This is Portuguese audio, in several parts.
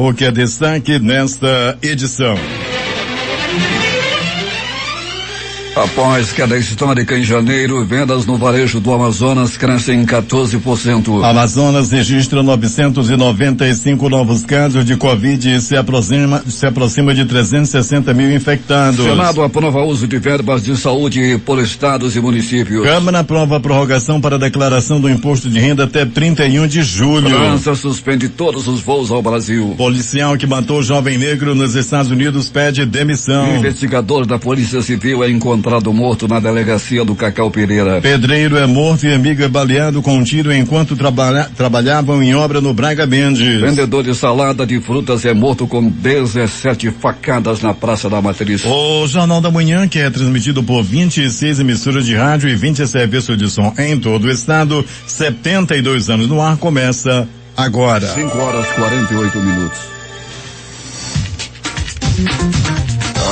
o que é destaque nesta edição. Após queda histórica em janeiro, vendas no varejo do Amazonas crescem em 14%. Amazonas registra 995 novos casos de Covid e se aproxima de 360 mil infectados. Senado aprova uso de verbas de saúde por estados e municípios. Câmara aprova a prorrogação para a declaração do imposto de renda até 31 de julho. França suspende todos os voos ao Brasil. Policial que matou jovem negro nos Estados Unidos pede demissão. Investigador da Polícia Civil é encontrado morto na delegacia do Cacau Pereira. Pedreiro é morto e amigo é baleado com um tiro enquanto trabalhavam em obra no Braga Mendes. Vendedor de salada de frutas é morto com 17 facadas na Praça da Matriz. O Jornal da Manhã, que é transmitido por 26 emissoras de rádio e 20 serviços de som em todo o estado, 72 anos no ar, começa agora. 5h48.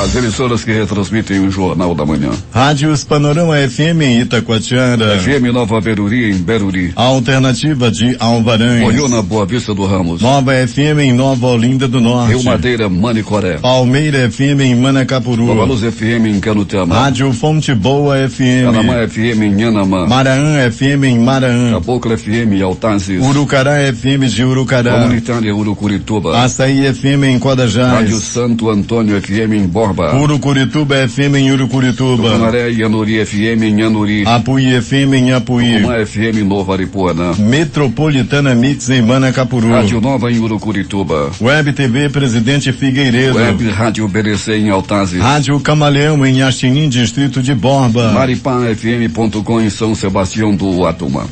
As emissoras que retransmitem o Jornal da Manhã. Rádios Panorama FM em Itacoatiara. FM Nova Beruri em Beruri. Alternativa de Alvarães. Goiúna, Boa Vista do Ramos. Nova FM em Nova Olinda do Norte. Rio Madeira, Manicoré. Palmeira FM em Manacapuru. Nova Luz FM em Canutama. Rádio Fonte Boa FM. Canamã FM em Nhanamã. Maraã FM em Maraã. Caboclo FM em Altazes. Urucará FM de Urucará. Comunitária Urucurituba. Açaí FM em Codajás. Rádio Santo Antônio FM em Borba. Urucurituba FM em Urucurituba. Tucunaré e Anuri FM em Anuri. Apuí FM em Apuí. Tucumã FM em Nova Aripuanã. Metropolitana Mix em Manacapuru. Rádio Nova em Urucurituba. Web TV Presidente Figueiredo. Web Rádio BDC em Altazes. Rádio Camaleão em Axinim, distrito de Borba. MaripaFM.com em São Sebastião do Uatuma.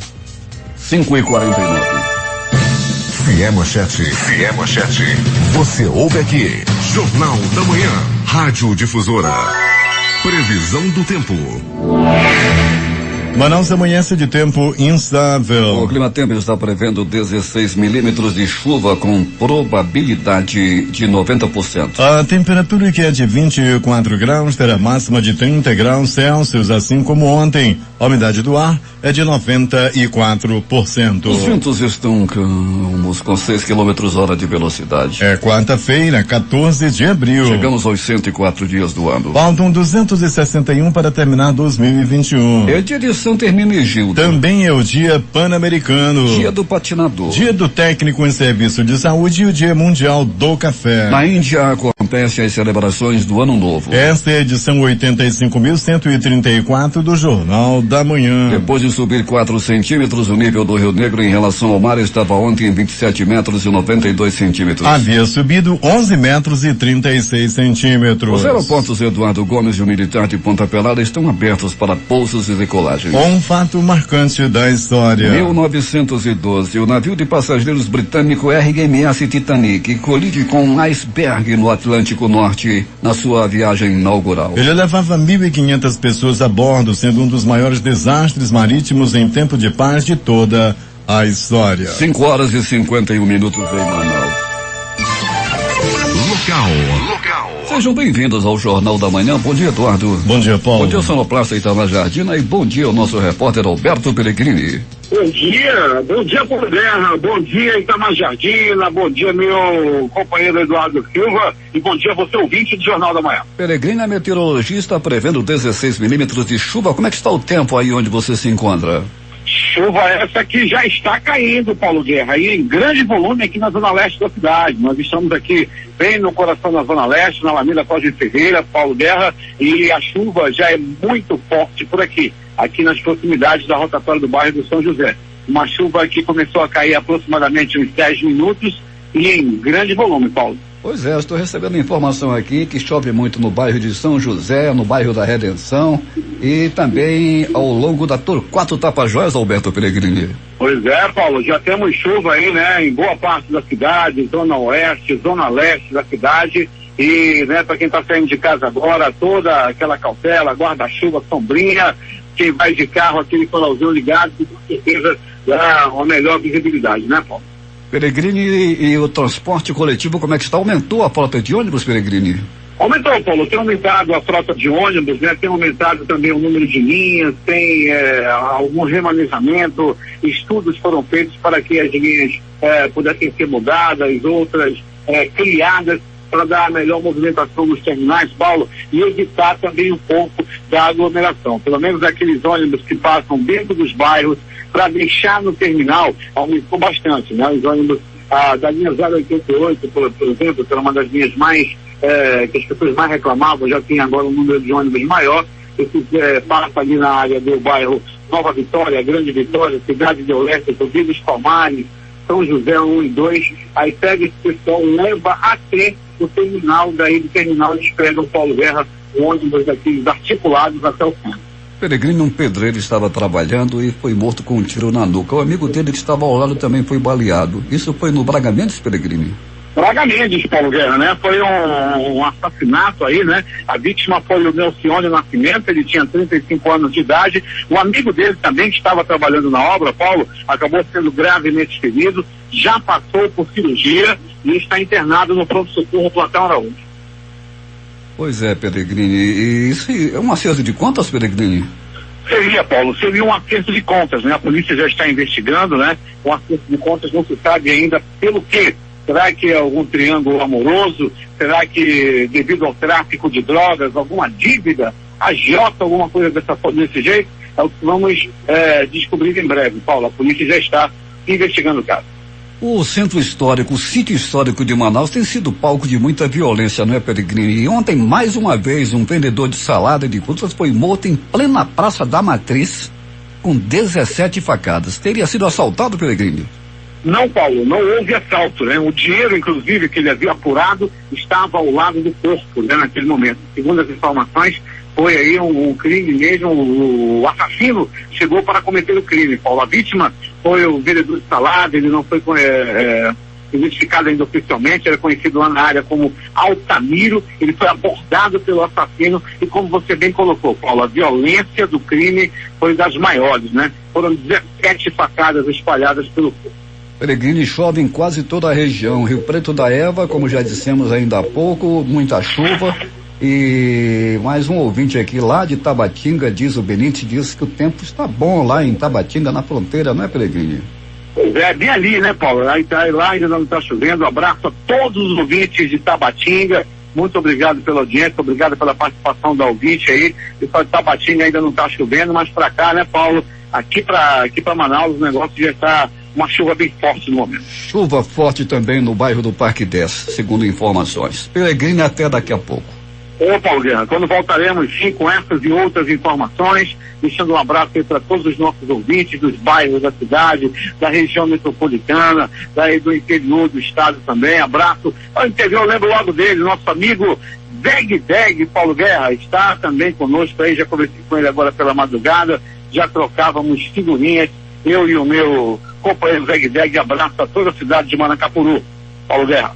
5h49. Manchete. Você ouve aqui. Jornal da Manhã. Rádio Difusora. Previsão do tempo. Manaus amanhece de tempo instável. O Climatempo está prevendo 16 milímetros de chuva com probabilidade de 90%. A temperatura, que é de 24 graus, terá máxima de 30 graus Celsius, assim como ontem. A umidade do ar é de 94%. Os ventos estão calmos, com 6 km/h de velocidade. É quarta-feira, 14 de abril. Chegamos aos 104 dias do ano. Faltam 261 para terminar 2021. É dia de Santa Hermenegildo. Também é o dia pan-americano. Dia do patinador. Dia do técnico em serviço de saúde e o dia mundial do café. Na Índia acontecem as celebrações do Ano Novo. Esta é a edição 85.134 do Jornal da Manhã. Depois de subir 4 centímetros, o nível do Rio Negro em relação ao mar estava ontem em 27 metros e 92 centímetros. Havia subido 11 metros e 36 centímetros. Os aeroportos Eduardo Gomes e o Militar de Ponta Pelada estão abertos para pousos e decolagens. Um fato marcante da história. 1912, o navio de passageiros britânico RMS Titanic colide com um iceberg no Atlântico Norte na sua viagem inaugural. Ele levava 1.500 pessoas a bordo, sendo um dos maiores desastres marítimos em tempo de paz de toda a história. 5h51 em Manaus. Local. Sejam bem-vindos ao Jornal da Manhã. Bom dia, Eduardo. Bom dia, Paulo. Bom dia, Sonoplasta Itamar Jardina, e bom dia ao nosso repórter Alberto Pellegrini. Bom dia, Paulo Guerra, bom dia, Itamar Jardina, bom dia, meu companheiro Eduardo Silva, e bom dia a você, ouvinte do Jornal da Manhã. Pellegrini, a meteorologista, prevendo 16 milímetros de chuva. Como é que está o tempo aí onde você se encontra? Chuva essa que já está caindo, Paulo Guerra, e em grande volume aqui na zona leste da cidade. Nós estamos aqui bem no coração da zona leste, na Alameda Cláudio Ferreira, Paulo Guerra, e a chuva já é muito forte por aqui nas proximidades da rotatória do bairro do São José. Uma chuva que começou a cair aproximadamente uns 10 minutos e em grande volume, Paulo. Pois é, eu estou recebendo informação aqui que chove muito no bairro de São José, no bairro da Redenção e também ao longo da Torquato Tapajós, Alberto Pellegrini. Pois é, Paulo, já temos chuva aí, né, em boa parte da cidade, zona oeste, zona leste da cidade, e, né, para quem está saindo de casa agora, toda aquela cautela, guarda-chuva, sombrinha, quem vai de carro, aquele farolzinho ligado, que com certeza dá uma melhor visibilidade, né, Paulo? Pellegrini, e o transporte coletivo, como é que está? Aumentou a frota de ônibus, Pellegrini? Aumentou, Paulo, tem aumentado a frota de ônibus, né? Tem aumentado também o número de linhas, tem algum remanejamento, estudos foram feitos para que as linhas pudessem ser mudadas, outras criadas para dar a melhor movimentação nos terminais, Paulo, e evitar também um pouco da aglomeração. Pelo menos aqueles ônibus que passam dentro dos bairros para deixar no terminal aumentou bastante, né? Os ônibus da linha 088, por exemplo, que era uma das linhas mais que as pessoas mais reclamavam, já tem agora um número de ônibus maior. Esse passa ali na área do bairro Nova Vitória, Grande Vitória, Cidade de Oeste, Vilas Palmares, São José 1 e 2, aí pega esse pessoal, leva até o terminal, daí do terminal eles pegam Paulo Guerra, ônibus daqueles articulados até o centro. Peregrino, um pedreiro estava trabalhando e foi morto com um tiro na nuca. O amigo dele que estava ao lado também foi baleado. Isso foi no Braga Mendes, Peregrino? Braga Mendes, Paulo Guerra, né? Foi um assassinato aí, né? A vítima foi o Nelcione Nascimento, ele tinha 35 anos de idade. O amigo dele também, que estava trabalhando na obra, Paulo, acabou sendo gravemente ferido, já passou por cirurgia e está internado no pronto-socorro Platão Araújo. Pois é, Peregrino, e isso é um acerto de contas, Peregrino? Seria um acerto de contas, né? A polícia já está investigando, né? Um acerto de contas não se sabe ainda pelo quê. Será que é algum triângulo amoroso? Será que devido ao tráfico de drogas, alguma dívida, agiota, alguma coisa desse jeito? É o que vamos descobrir em breve, Paulo. A polícia já está investigando o caso. O centro histórico, o sítio histórico de Manaus tem sido palco de muita violência, não é, Peregrino? E ontem, mais uma vez, um vendedor de salada e de frutas foi morto em plena Praça da Matriz com 17 facadas. Teria sido assaltado, Peregrino? Não, Paulo, não houve assalto, né? O dinheiro, inclusive, que ele havia apurado, estava ao lado do corpo, né, naquele momento. Segundo as informações, foi aí um crime mesmo, o assassino chegou para cometer o crime, Paulo. A vítima foi o vendedor de salada, ele não foi identificado ainda oficialmente, era conhecido lá na área como Altamiro, ele foi abordado pelo assassino e, como você bem colocou, Paulo, a violência do crime foi das maiores, né? Foram 17 facadas espalhadas pelo corpo. Peregrino, chove em quase toda a região. Rio Preto da Eva, como já dissemos ainda há pouco, muita chuva. E mais um ouvinte aqui lá de Tabatinga, diz o Benite, diz que o tempo está bom lá em Tabatinga, na fronteira, não é, Peregrino? É, bem ali, né, Paulo? Lá ainda não está chovendo. Abraço a todos os ouvintes de Tabatinga. Muito obrigado pela audiência, obrigado pela participação da ouvinte aí. Pessoal de Tabatinga ainda não está chovendo, mas para cá, né, Paulo? Aqui para Manaus o negócio já está uma chuva bem forte no momento. Chuva forte também no bairro do Parque 10, segundo informações. Peregrino, até daqui a pouco. Ô, Paulo Guerra, quando voltaremos sim com essas e outras informações, deixando um abraço aí para todos os nossos ouvintes dos bairros da cidade, da região metropolitana, daí do interior do estado também. Abraço ao interior, eu lembro logo dele, nosso amigo Zeg, Paulo Guerra, está também conosco aí, já conversei com ele agora pela madrugada, já trocávamos figurinhas, eu e o meu companheiro Zeg, abraço a toda a cidade de Manacapuru. Paulo Guerra.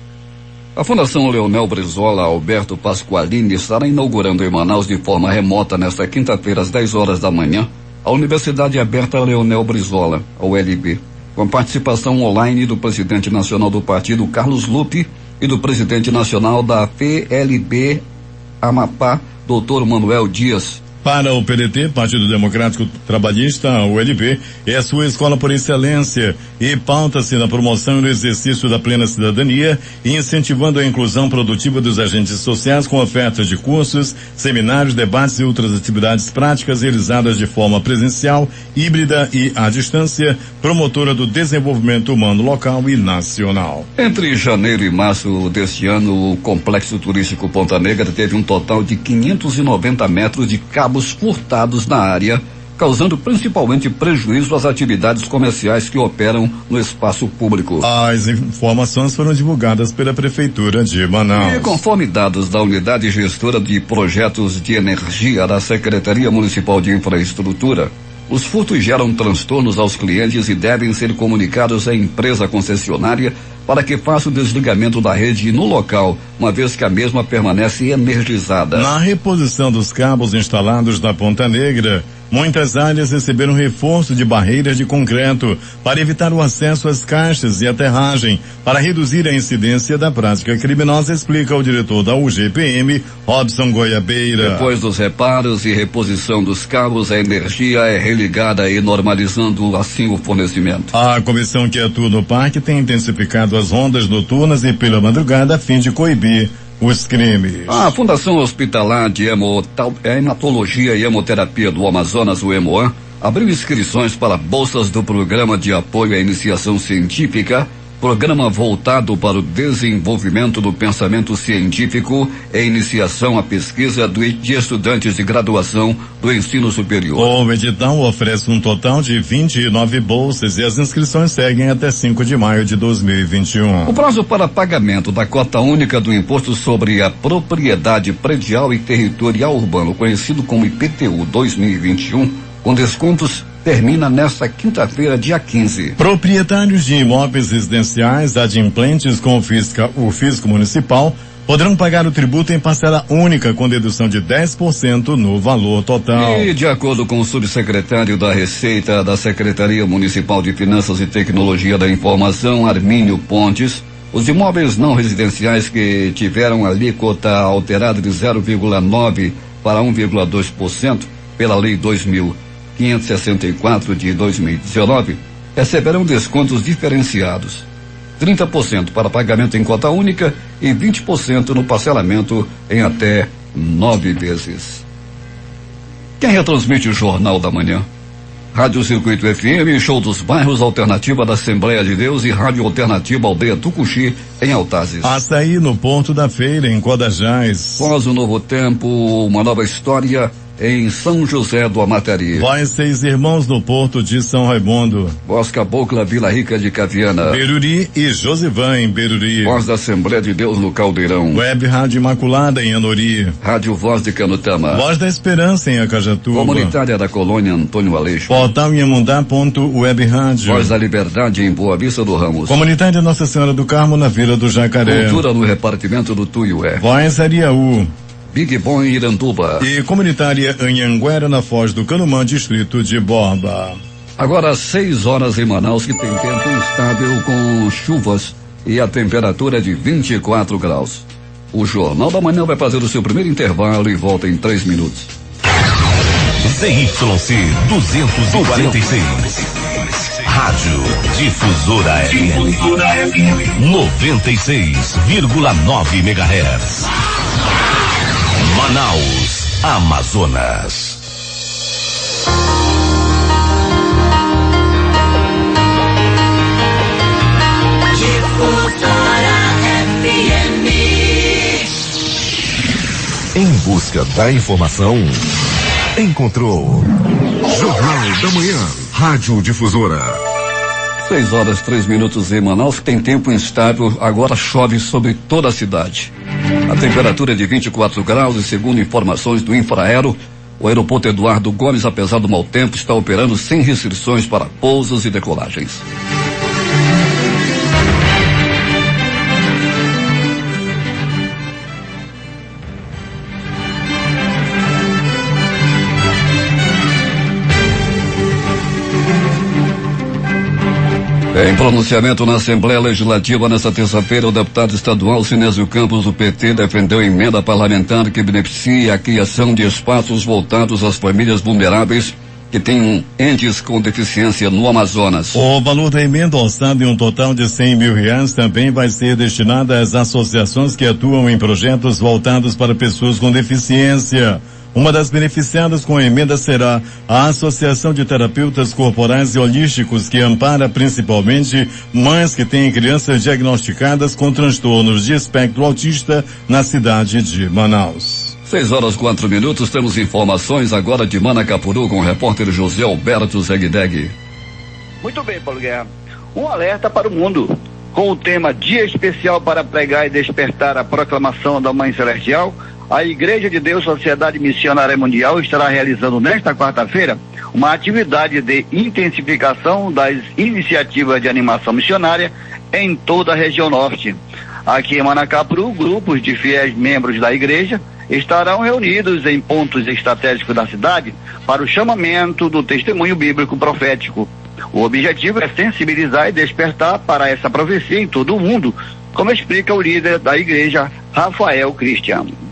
A Fundação Leonel Brizola Alberto Pasqualini estará inaugurando em Manaus de forma remota nesta quinta-feira às 10 horas da manhã a Universidade Aberta Leonel Brizola, a ULB, com a participação online do presidente nacional do partido Carlos Lupe e do presidente nacional da PLB Amapá, Dr. Manuel Dias. Para o PDT, Partido Democrático Trabalhista, a ULB, é a sua escola por excelência e pauta-se na promoção e no exercício da plena cidadania e incentivando a inclusão produtiva dos agentes sociais com ofertas de cursos, seminários, debates e outras atividades práticas realizadas de forma presencial, híbrida e à distância, promotora do desenvolvimento humano local e nacional. Entre janeiro e março deste ano, o Complexo Turístico Ponta Negra teve um total de 590 metros de cabos furtados na área, causando principalmente prejuízo às atividades comerciais que operam no espaço público. As informações foram divulgadas pela Prefeitura de Manaus. E conforme dados da Unidade Gestora de Projetos de Energia da Secretaria Municipal de Infraestrutura, os furtos geram transtornos aos clientes e devem ser comunicados à empresa concessionária para que faça o desligamento da rede no local, uma vez que a mesma permanece energizada. Na reposição dos cabos instalados na Ponta Negra, muitas áreas receberam reforço de barreiras de concreto para evitar o acesso às caixas e aterragem, para reduzir a incidência da prática criminosa, explica o diretor da UGPM, Robson Goiabeira. Depois dos reparos e reposição dos cabos, a energia é religada e normalizando assim o fornecimento. A comissão que atua no parque tem intensificado as rondas noturnas e pela madrugada a fim de coibir os crimes. A Fundação Hospitalar de Hematologia e Hemoterapia do Amazonas, o HEMOAN, abriu inscrições para bolsas do Programa de Apoio à Iniciação Científica, programa voltado para o desenvolvimento do pensamento científico e iniciação à pesquisa de estudantes de graduação do ensino superior. O edital oferece um total de 29 bolsas e as inscrições seguem até 5 de maio de 2021. O prazo para pagamento da cota única do Imposto sobre a Propriedade Predial e Territorial Urbano, conhecido como IPTU 2021, com descontos, termina nesta quinta-feira, dia 15. Proprietários de imóveis residenciais adimplentes com o fisco municipal poderão pagar o tributo em parcela única com dedução de 10% no valor total. E de acordo com o subsecretário da Receita da Secretaria Municipal de Finanças e Tecnologia da Informação, Armínio Pontes, os imóveis não residenciais que tiveram a alíquota alterada de 0,9% para 1,2% pela Lei 2564 de 2019, receberão descontos diferenciados. 30% para pagamento em cota única e 20% no parcelamento em até 9 vezes. Quem retransmite o Jornal da Manhã? Rádio Circuito FM, Show dos Bairros, Alternativa da Assembleia de Deus e Rádio Alternativa Aldeia Tucuxi, em Altazes. Açaí no Ponto da Feira, em Codajás. Pós o novo tempo, uma nova história em São José do Amatari. Voz Seis Irmãos no Porto de São Raimundo. Voz Cabocla, Vila Rica de Caviana. Beruri e Josivan em Beruri. Voz da Assembleia de Deus no Caldeirão. Web Rádio Imaculada em Anori. Rádio Voz de Canutama. Voz da Esperança em Acajatuba. Comunitária da Colônia Antônio Aleixo. Portal Inhamundá.web Rádio. Voz da Liberdade em Boa Vista do Ramos. Comunitária Nossa Senhora do Carmo na Vila do Jacaré. Cultura no repartimento do Tuiué. Voz Ariaú. Big Bom em Iranduba. E comunitária Anhanguera na Foz do Canumã, distrito de Borba. Agora 6 horas em Manaus, que tem tempo instável com chuvas e a temperatura de 24 graus. O Jornal da Manhã vai fazer o seu primeiro intervalo e volta em 3 minutos. ZYC 246. Rádio Difusora FM 96,9 MHz. Manaus, Amazonas. Difusora FM. Em busca da informação, encontrou Jornal da Manhã, Rádio Difusora. 6 horas 3 minutos em Manaus, que tem tempo instável, agora chove sobre toda a cidade. A temperatura é de 24 graus e, segundo informações do Infraero, o aeroporto Eduardo Gomes, apesar do mau tempo, está operando sem restrições para pousos e decolagens. Em pronunciamento na Assembleia Legislativa nesta terça-feira, o deputado estadual Sinésio Campos, do PT, defendeu a emenda parlamentar que beneficia a criação de espaços voltados às famílias vulneráveis que têm entes com deficiência no Amazonas. O valor da emenda, orçado em um total de R$100 mil, também vai ser destinado às associações que atuam em projetos voltados para pessoas com deficiência. Uma das beneficiadas com a emenda será a Associação de Terapeutas Corporais e Holísticos, que ampara principalmente mães que têm crianças diagnosticadas com transtornos de espectro autista na cidade de Manaus. 6 horas 4 minutos, temos informações agora de Manacapuru com o repórter José Alberto Zegdeg. Muito bem, Paulo Guerra. Um alerta para o mundo. Com o tema Dia Especial para Pregar e Despertar a Proclamação da Mãe Celestial, a Igreja de Deus Sociedade Missionária Mundial estará realizando nesta quarta-feira uma atividade de intensificação das iniciativas de animação missionária em toda a região norte. Aqui em Manacapuru, grupos de fiéis membros da igreja estarão reunidos em pontos estratégicos da cidade para o chamamento do testemunho bíblico profético. O objetivo é sensibilizar e despertar para essa profecia em todo o mundo, como explica o líder da igreja, Rafael Cristiano.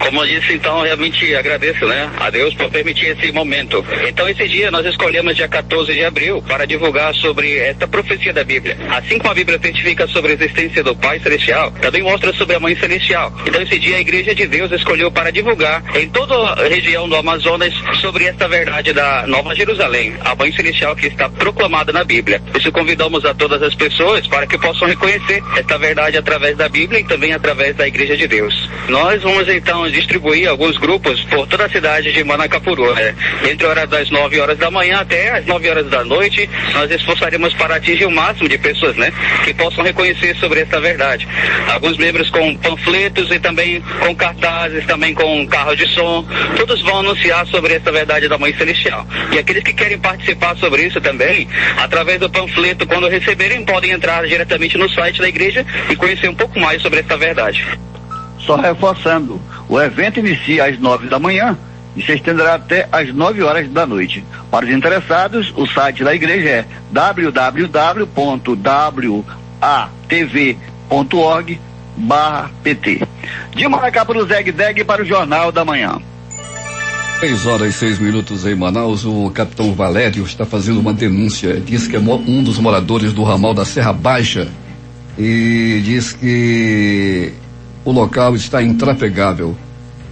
Como eu disse, então, realmente agradeço, a Deus por permitir esse momento. Então, esse dia nós escolhemos dia 14 de abril para divulgar sobre esta profecia da Bíblia. Assim como a Bíblia testifica sobre a existência do Pai Celestial, também mostra sobre a Mãe Celestial. Então, esse dia a Igreja de Deus escolheu para divulgar em toda a região do Amazonas sobre esta verdade da Nova Jerusalém, a Mãe Celestial que está proclamada na Bíblia. Por isso convidamos a todas as pessoas para que possam reconhecer esta verdade através da Bíblia e também através da Igreja de Deus. Nós vamos então distribuir alguns grupos por toda a cidade de Manacapuru, entre a hora das 9 horas da manhã até as 9 horas da noite. Nós esforçaremos para atingir o máximo de pessoas, que possam reconhecer sobre essa verdade. Alguns membros com panfletos e também com cartazes, também com carro de som, todos vão anunciar sobre essa verdade da Mãe Celestial. E aqueles que querem participar sobre isso também, através do panfleto, quando receberem, podem entrar diretamente no site da igreja e conhecer um pouco mais sobre essa verdade. Só reforçando, o evento inicia às 9 da manhã e se estenderá até às 9 horas da noite. Para os interessados, o site da igreja é www.watv.org/pt. De Maracapuru, Zeg para o Jornal da Manhã. 6h06 em Manaus. O capitão Valério está fazendo uma denúncia. Diz que é um dos moradores do ramal da Serra Baixa e diz que o local está intrafegável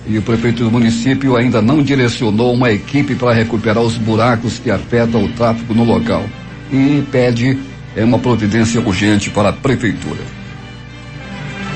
e o prefeito do município ainda não direcionou uma equipe para recuperar os buracos que afetam o tráfego no local e pede uma providência urgente para a prefeitura.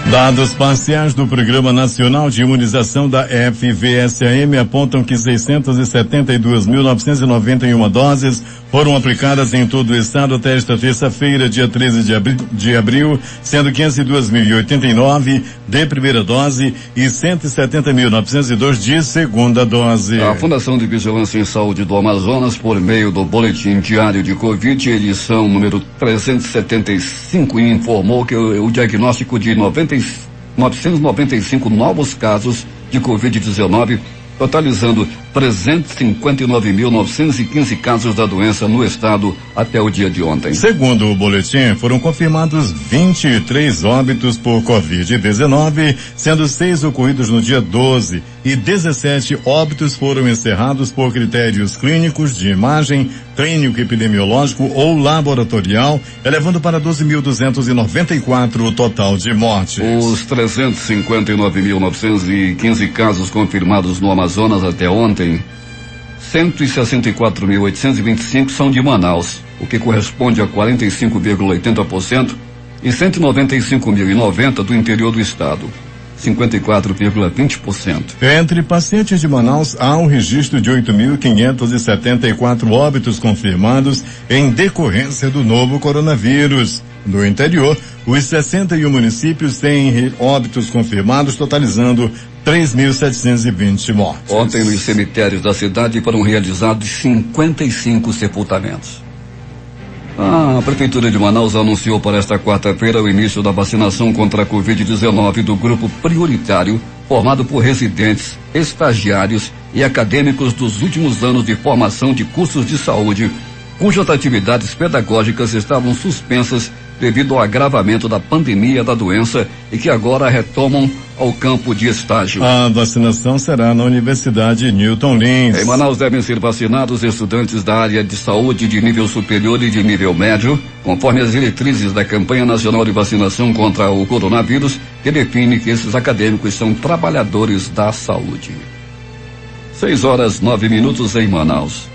Dados parciais do Programa Nacional de Imunização da FVSAM apontam que 672.991 doses foram aplicadas em todo o estado até esta terça-feira, dia 13 de abril, sendo 502.089 de primeira dose e 170.902 de segunda dose. A Fundação de Vigilância em Saúde do Amazonas, por meio do Boletim Diário de Covid, edição número 375, informou que o diagnóstico de 995 novos casos de Covid-19, totalizando 359.915 casos da doença no estado até o dia de ontem. Segundo o boletim, foram confirmados 23 óbitos por Covid-19, sendo 6 ocorridos no dia 12 e 17 óbitos foram encerrados por critérios clínicos de imagem, clínico epidemiológico ou laboratorial, elevando para 12.294 o total de mortes. Os 359.915 casos confirmados no Amazonas até ontem, 164.825 são de Manaus, o que corresponde a 45,80%, e 195.090 do interior do estado, 54,20%. Entre pacientes de Manaus, há um registro de 8.574 óbitos confirmados em decorrência do novo coronavírus. No interior, os 61 municípios têm óbitos confirmados, totalizando 3.720 mortes. Ontem, nos cemitérios da cidade foram realizados 55 sepultamentos. A Prefeitura de Manaus anunciou para esta quarta-feira o início da vacinação contra a Covid-19 do grupo prioritário, formado por residentes, estagiários e acadêmicos dos últimos anos de formação de cursos de saúde, cujas atividades pedagógicas estavam suspensas devido ao agravamento da pandemia da doença e que agora retomam ao campo de estágio. A vacinação será na Universidade Newton Lins. Em Manaus devem ser vacinados estudantes da área de saúde de nível superior e de nível médio, conforme as diretrizes da Campanha Nacional de Vacinação contra o Coronavírus, que define que esses acadêmicos são trabalhadores da saúde. 6h09 em Manaus.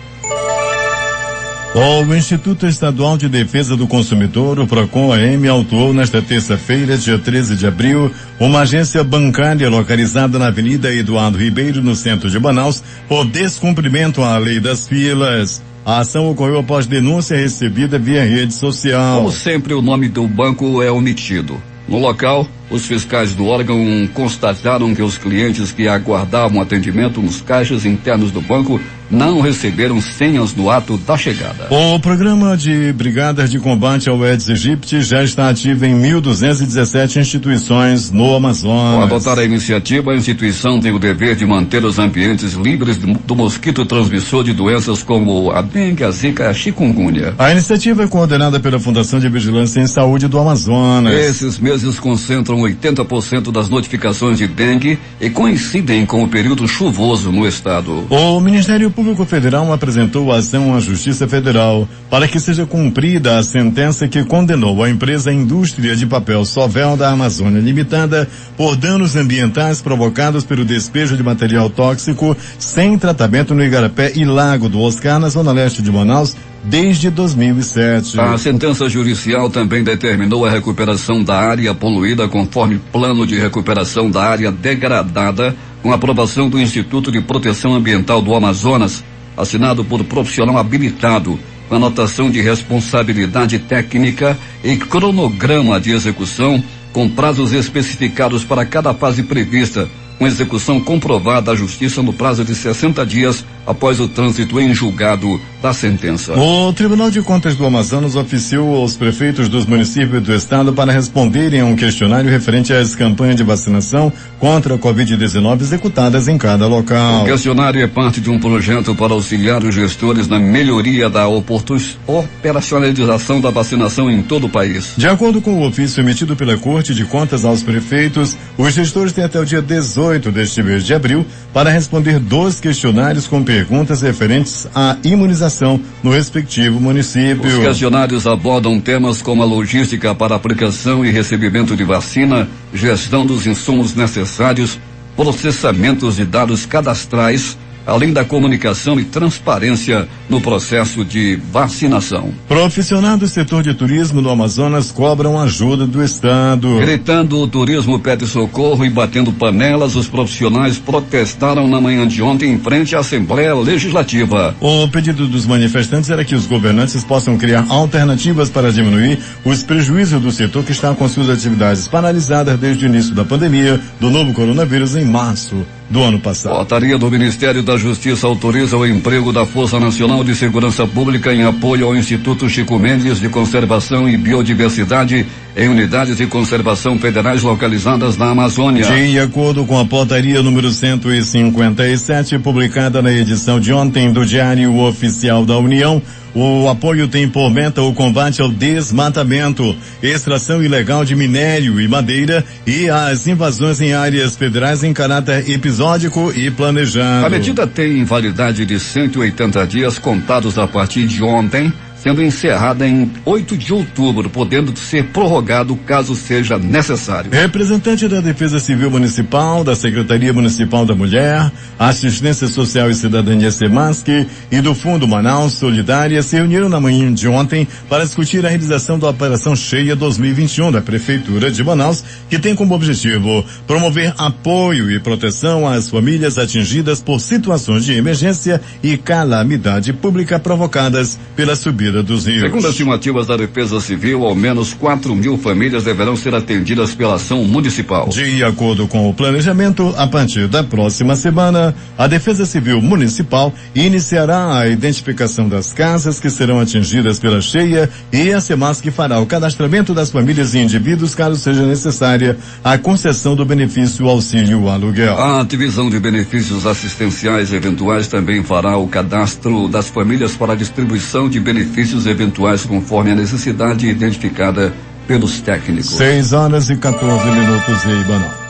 O Instituto Estadual de Defesa do Consumidor, o PROCON-AM, autuou nesta terça-feira, dia 13 de abril, uma agência bancária localizada na Avenida Eduardo Ribeiro, no centro de Manaus, por descumprimento à lei das filas. A ação ocorreu após denúncia recebida via rede social. Como sempre, o nome do banco é omitido. No local, Os fiscais do órgão constataram que os clientes que aguardavam atendimento nos caixas internos do banco não receberam senhas no ato da chegada. O programa de brigadas de combate ao Aedes aegypti já está ativo em 1.217 instituições no Amazonas. Ao adotar a iniciativa, a instituição tem o dever de manter os ambientes livres do mosquito transmissor de doenças como a dengue, a zika e a chikungunya. A iniciativa é coordenada pela Fundação de Vigilância em Saúde do Amazonas. Esses meses concentram 80% das notificações de dengue e coincidem com o período chuvoso no estado. O Ministério Público Federal apresentou a ação à Justiça Federal para que seja cumprida a sentença que condenou a empresa Indústria de Papel Sovel da Amazônia Limitada por danos ambientais provocados pelo despejo de material tóxico sem tratamento no Igarapé e Lago do Oscar, na zona leste de Manaus, desde 2007. A sentença judicial também determinou a recuperação da área poluída conforme plano de recuperação da área degradada, com aprovação do Instituto de Proteção Ambiental do Amazonas, assinado por profissional habilitado, com anotação de responsabilidade técnica e cronograma de execução, com prazos especificados para cada fase prevista, com execução comprovada à Justiça no prazo de 60 dias após o trânsito em julgado da sentença. O Tribunal de Contas do Amazonas oficiou aos prefeitos dos municípios do estado para responderem a um questionário referente às campanhas de vacinação contra a Covid-19 executadas em cada local. O questionário é parte de um projeto para auxiliar os gestores na melhoria da operacionalização da vacinação em todo o país. De acordo com o ofício emitido pela Corte de Contas aos prefeitos, os gestores têm até o dia 18 deste mês de abril para responder 2 questionários com perguntas referentes à imunização no respectivo município. Os questionários abordam temas como a logística para aplicação e recebimento de vacina, gestão dos insumos necessários, processamentos de dados cadastrais, além da comunicação e transparência no processo de vacinação. Profissionais do setor de turismo do Amazonas cobram ajuda do Estado. Gritando, o turismo pede socorro e batendo panelas, os profissionais protestaram na manhã de ontem em frente à Assembleia Legislativa. O pedido dos manifestantes era que os governantes possam criar alternativas para diminuir os prejuízos do setor que está com suas atividades paralisadas desde o início da pandemia do novo coronavírus em março do ano passado. Portaria do Ministério da Justiça autoriza o emprego da Força Nacional de Segurança Pública em apoio ao Instituto Chico Mendes de Conservação e Biodiversidade em unidades de conservação federais localizadas na Amazônia. De acordo com a portaria número 157, publicada na edição de ontem do Diário Oficial da União, o apoio tem por meta o combate ao desmatamento, extração ilegal de minério e madeira e as invasões em áreas federais em caráter episódico e planejado. A medida tem validade de 180 dias contados a partir de ontem, sendo encerrada em 8 de outubro, podendo ser prorrogado caso seja necessário. Representante da Defesa Civil Municipal, da Secretaria Municipal da Mulher, Assistência Social e Cidadania SEMASC e do Fundo Manaus Solidária se reuniram na manhã de ontem para discutir a realização da Operação Cheia 2021 da Prefeitura de Manaus, que tem como objetivo promover apoio e proteção às famílias atingidas por situações de emergência e calamidade pública provocadas pela subida dos rios. Segundo as estimativas da Defesa Civil, ao menos 4.000 famílias deverão ser atendidas pela ação municipal. De acordo com o planejamento, a partir da próxima semana, a Defesa Civil Municipal iniciará a identificação das casas que serão atingidas pela cheia e a SEMASC fará o cadastramento das famílias e indivíduos caso seja necessária a concessão do benefício auxílio aluguel. A divisão de benefícios assistenciais eventuais também fará o cadastro das famílias para a distribuição de benefícios eventuais conforme a necessidade identificada pelos técnicos. 6 horas e 14 minutos em Manaus.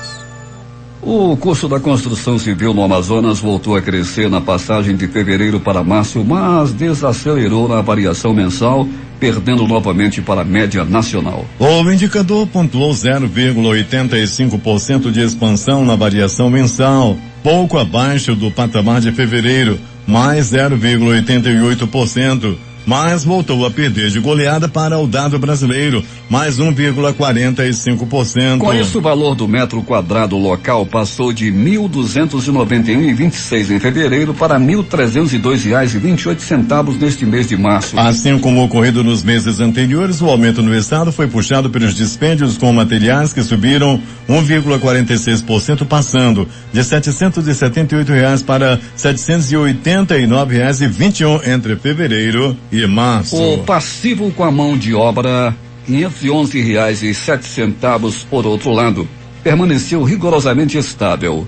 O custo da construção civil no Amazonas voltou a crescer na passagem de fevereiro para março, mas desacelerou na variação mensal, perdendo novamente para a média nacional. O indicador pontuou 0,85% de expansão na variação mensal, pouco abaixo do patamar de fevereiro, mais 0,88%. mas voltou a perder de goleada para o dado brasileiro, mais 1,45%. Com isso, o valor do metro quadrado local passou de R$ 1.291,26 em fevereiro para R$ 1.302,28 neste mês de março. Assim como ocorrido nos meses anteriores, o aumento no estado foi puxado pelos dispêndios com materiais que subiram 1,46%, passando de R$ 778 para R$ 789,21 entre fevereiro e março. O passivo com a mão de obra, R$ 511,07, por outro lado, permaneceu rigorosamente estável.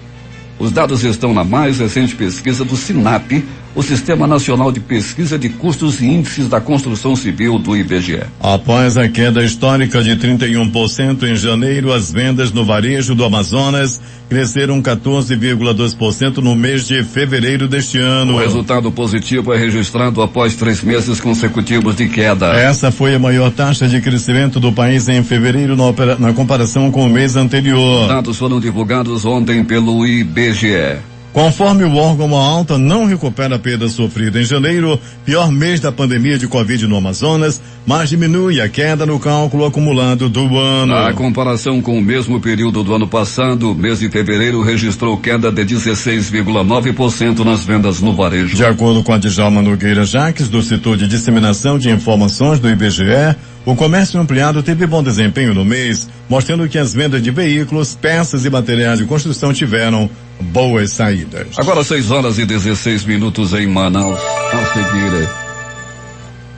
Os dados estão na mais recente pesquisa do SINAP, o Sistema Nacional de Pesquisa de Custos e Índices da Construção Civil do IBGE. Após a queda histórica de 31% em janeiro, as vendas no varejo do Amazonas cresceram 14,2% no mês de fevereiro deste ano. O resultado positivo é registrado após 3 meses consecutivos de queda. Essa foi a maior taxa de crescimento do país em fevereiro na comparação com o mês anterior. Os dados foram divulgados ontem pelo IBGE. Conforme o órgão, a alta não recupera a perda sofrida em janeiro, pior mês da pandemia de Covid no Amazonas, mas diminui a queda no cálculo acumulado do ano. Na comparação com o mesmo período do ano passado, o mês de fevereiro registrou queda de 16,9% nas vendas no varejo. De acordo com a Djalma Nogueira Jaques, do setor de disseminação de informações do IBGE, o comércio ampliado teve bom desempenho no mês, mostrando que as vendas de veículos, peças e materiais de construção tiveram boas saídas. Agora 6h16 em Manaus. A seguir,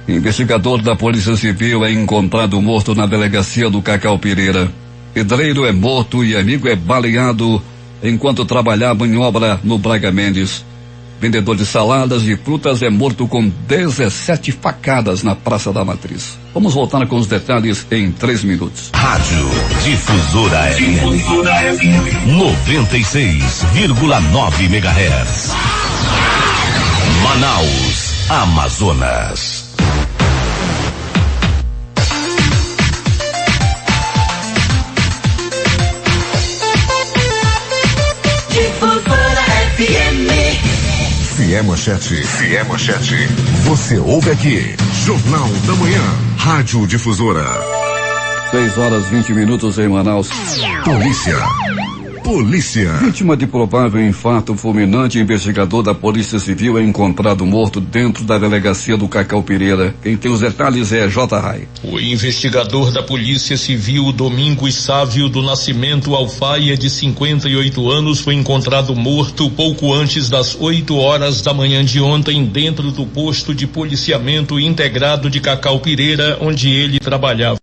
investigador da Polícia Civil é encontrado morto na delegacia do Cacau Pereira. Pedreiro é morto e amigo é baleado enquanto trabalhava em obra no Braga Mendes. Vendedor de saladas e frutas é morto com 17 facadas na Praça da Matriz. Vamos voltar com os detalhes em 3 minutos. Rádio Difusora FM 96,9 MHz. Manaus, Amazonas. Difusora FM. Se é manchete, você ouve aqui. Jornal da Manhã, Rádio Difusora. 6h20 em Manaus. Polícia. Vítima de provável infarto fulminante, investigador da Polícia Civil é encontrado morto dentro da delegacia do Cacau Pereira. Quem tem os detalhes é J. Rai. O investigador da Polícia Civil, Domingos Sávio do Nascimento Alfaia, de 58 anos, foi encontrado morto pouco antes das 8 horas da manhã de ontem, dentro do posto de policiamento integrado de Cacau Pereira, onde ele trabalhava.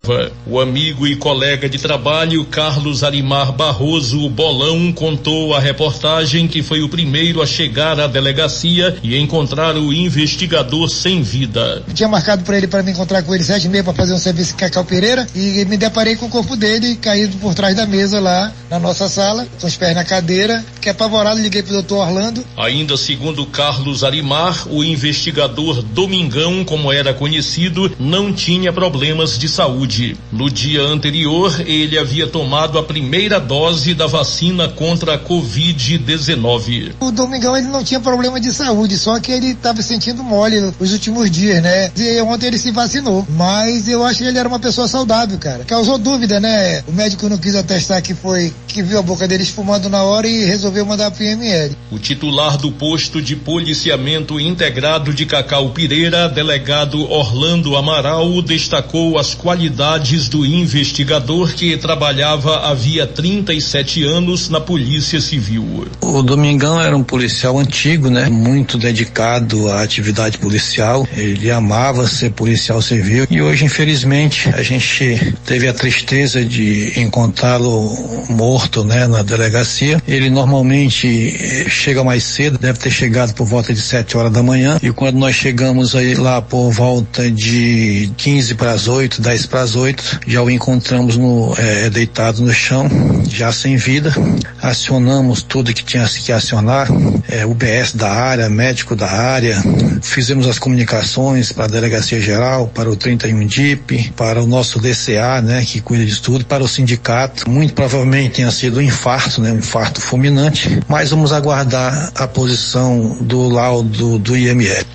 O amigo e colega de trabalho, Carlos Arimar Barroso, o Bolão, contou à reportagem que foi o primeiro a chegar à delegacia e encontrar o investigador sem vida. Eu tinha marcado para me encontrar com ele 7h30 para fazer um serviço em Cacau Pereira e me deparei com o corpo dele caído por trás da mesa lá na nossa sala, com os pés na cadeira. Fiquei apavorado, liguei pro doutor Orlando. Ainda segundo Carlos Arimar, o investigador Domingão, como era conhecido, não tinha problemas de saúde. No dia anterior, ele havia tomado a primeira dose da vacina contra a Covid-19. O Domingão, ele não tinha problema de saúde, só que ele estava sentindo mole os últimos dias, né? E ontem ele se vacinou, mas eu acho que ele era uma pessoa saudável, cara. Causou dúvida, né? O médico não quis atestar que viu a boca dele esfumando na hora e resolveu mandar pro IML. O titular do posto de policiamento integrado de Cacau Pereira, delegado Orlando Amaral, destacou as qualidades do investigador que trabalhava havia 37 anos na Polícia Civil. O Domingão era um policial antigo, né? Muito dedicado à atividade policial. Ele amava ser policial civil e hoje, infelizmente, a gente teve a tristeza de encontrá-lo morto, né? Na delegacia. Ele normalmente chega mais cedo, deve ter chegado por volta de 7 horas da manhã, e quando nós chegamos aí lá por volta de 15 para as 8, 10 para as 8, já o encontramos deitado no chão, já sem vida. Acionamos tudo que tinha que acionar, UBS da área, médico da área, fizemos as comunicações para a Delegacia Geral, para o 31 DIP, para o nosso DCA, né, que cuida disso tudo, para o sindicato. Muito provavelmente tenha sido um infarto, né, um infarto fulminante, mas vamos aguardar a posição do laudo do IML.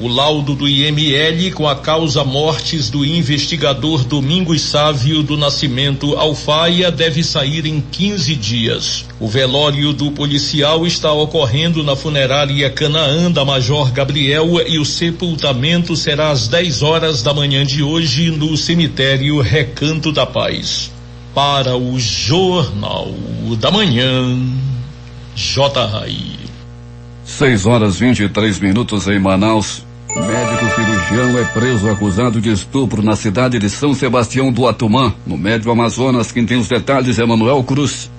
O laudo do IML com a causa mortes do investigador Domingos Sávio do Nascimento Alfaia deve sair em 15 dias. O velório do policial está ocorrendo na funerária Canaã da Major Gabriel e o sepultamento será às 10 horas da manhã de hoje no cemitério Recanto da Paz. Para o Jornal da Manhã, J. Rai. 6h23 em Manaus. Médico cirurgião é preso acusado de estupro na cidade de São Sebastião do Atumã, no Médio Amazonas. Quem tem os detalhes é Manuel Cruz.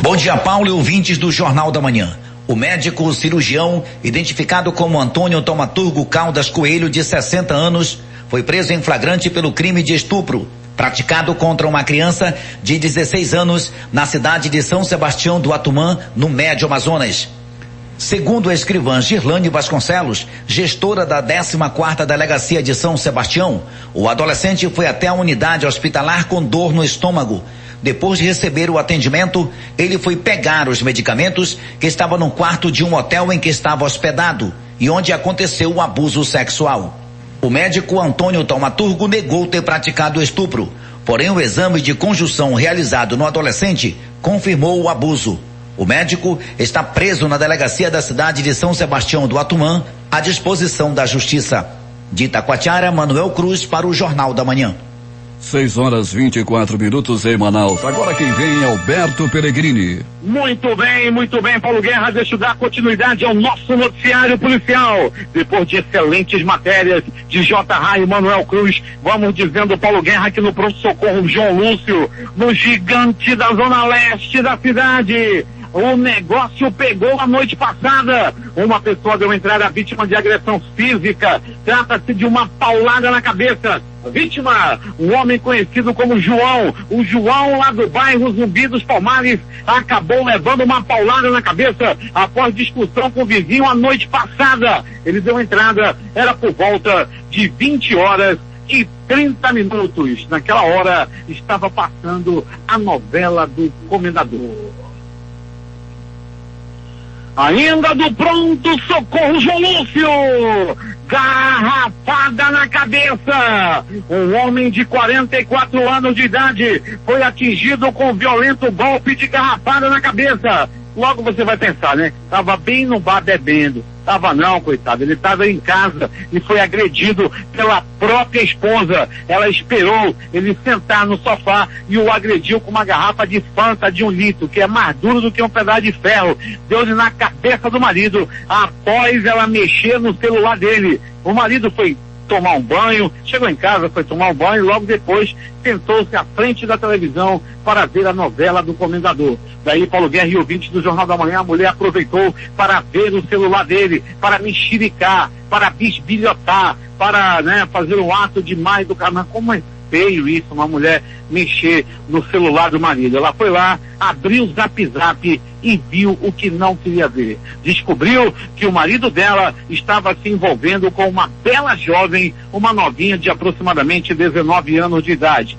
Bom dia, Paulo e ouvintes do Jornal da Manhã. O médico cirurgião, identificado como Antônio Tomaturgo Caldas Coelho, de 60 anos, foi preso em flagrante pelo crime de estupro praticado contra uma criança de 16 anos na cidade de São Sebastião do Atumã, no Médio Amazonas. Segundo a escrivã Girlane Vasconcelos, gestora da 14ª Delegacia de São Sebastião, o adolescente foi até a unidade hospitalar com dor no estômago. Depois de receber o atendimento, ele foi pegar os medicamentos que estavam no quarto de um hotel em que estava hospedado e onde aconteceu o abuso sexual. O médico Antônio Tomaturgo negou ter praticado o estupro, porém o exame de conjunção realizado no adolescente confirmou o abuso. O médico está preso na delegacia da cidade de São Sebastião do Atumã, à disposição da Justiça. De Itacoatiara, Manuel Cruz para o Jornal da Manhã. 6h24 em Manaus. Agora quem vem é Alberto Peregrini. Muito bem, Paulo Guerra. Deixa eu dar continuidade ao nosso noticiário policial. Depois de excelentes matérias de J. Rai e Manuel Cruz, vamos dizendo, Paulo Guerra, que no pronto-socorro João Lúcio, no gigante da zona leste da cidade, o negócio pegou a noite passada. Uma pessoa deu entrada vítima de agressão física. Trata-se de uma paulada na cabeça. Vítima, um homem conhecido como João. O João, lá do bairro Zumbi dos Palmares, acabou levando uma paulada na cabeça após discussão com o vizinho a noite passada. Ele deu entrada, era por volta de 20h30. Naquela hora estava passando a novela do Comendador. Ainda do pronto-socorro João Lúcio, garrafada na cabeça. Um homem de 44 anos de idade foi atingido com violento golpe de garrafada na cabeça. Logo você vai pensar, né? Tava bem no bar bebendo. Tava não, coitado. Ele tava em casa e foi agredido pela própria esposa. Ela esperou ele sentar no sofá e o agrediu com uma garrafa de Fanta de 1 litro, que é mais duro do que um pedaço de ferro. Deu-lhe na cabeça do marido após ela mexer no celular dele. O marido foi tomar um banho, chegou em casa, foi tomar um banho e logo depois sentou-se à frente da televisão para ver a novela do Comendador. Daí, Paulo Guerra e ouvintes do Jornal da Manhã, a mulher aproveitou para ver o celular dele, para mexericar, para bisbilhotar, para, né, fazer um ato demais do carnaval. Como é feio isso, uma mulher mexer no celular do marido. Ela foi lá, abriu o Zap Zap e viu o que não queria ver. Descobriu que o marido dela estava se envolvendo com uma bela jovem, uma novinha de aproximadamente 19 anos de idade.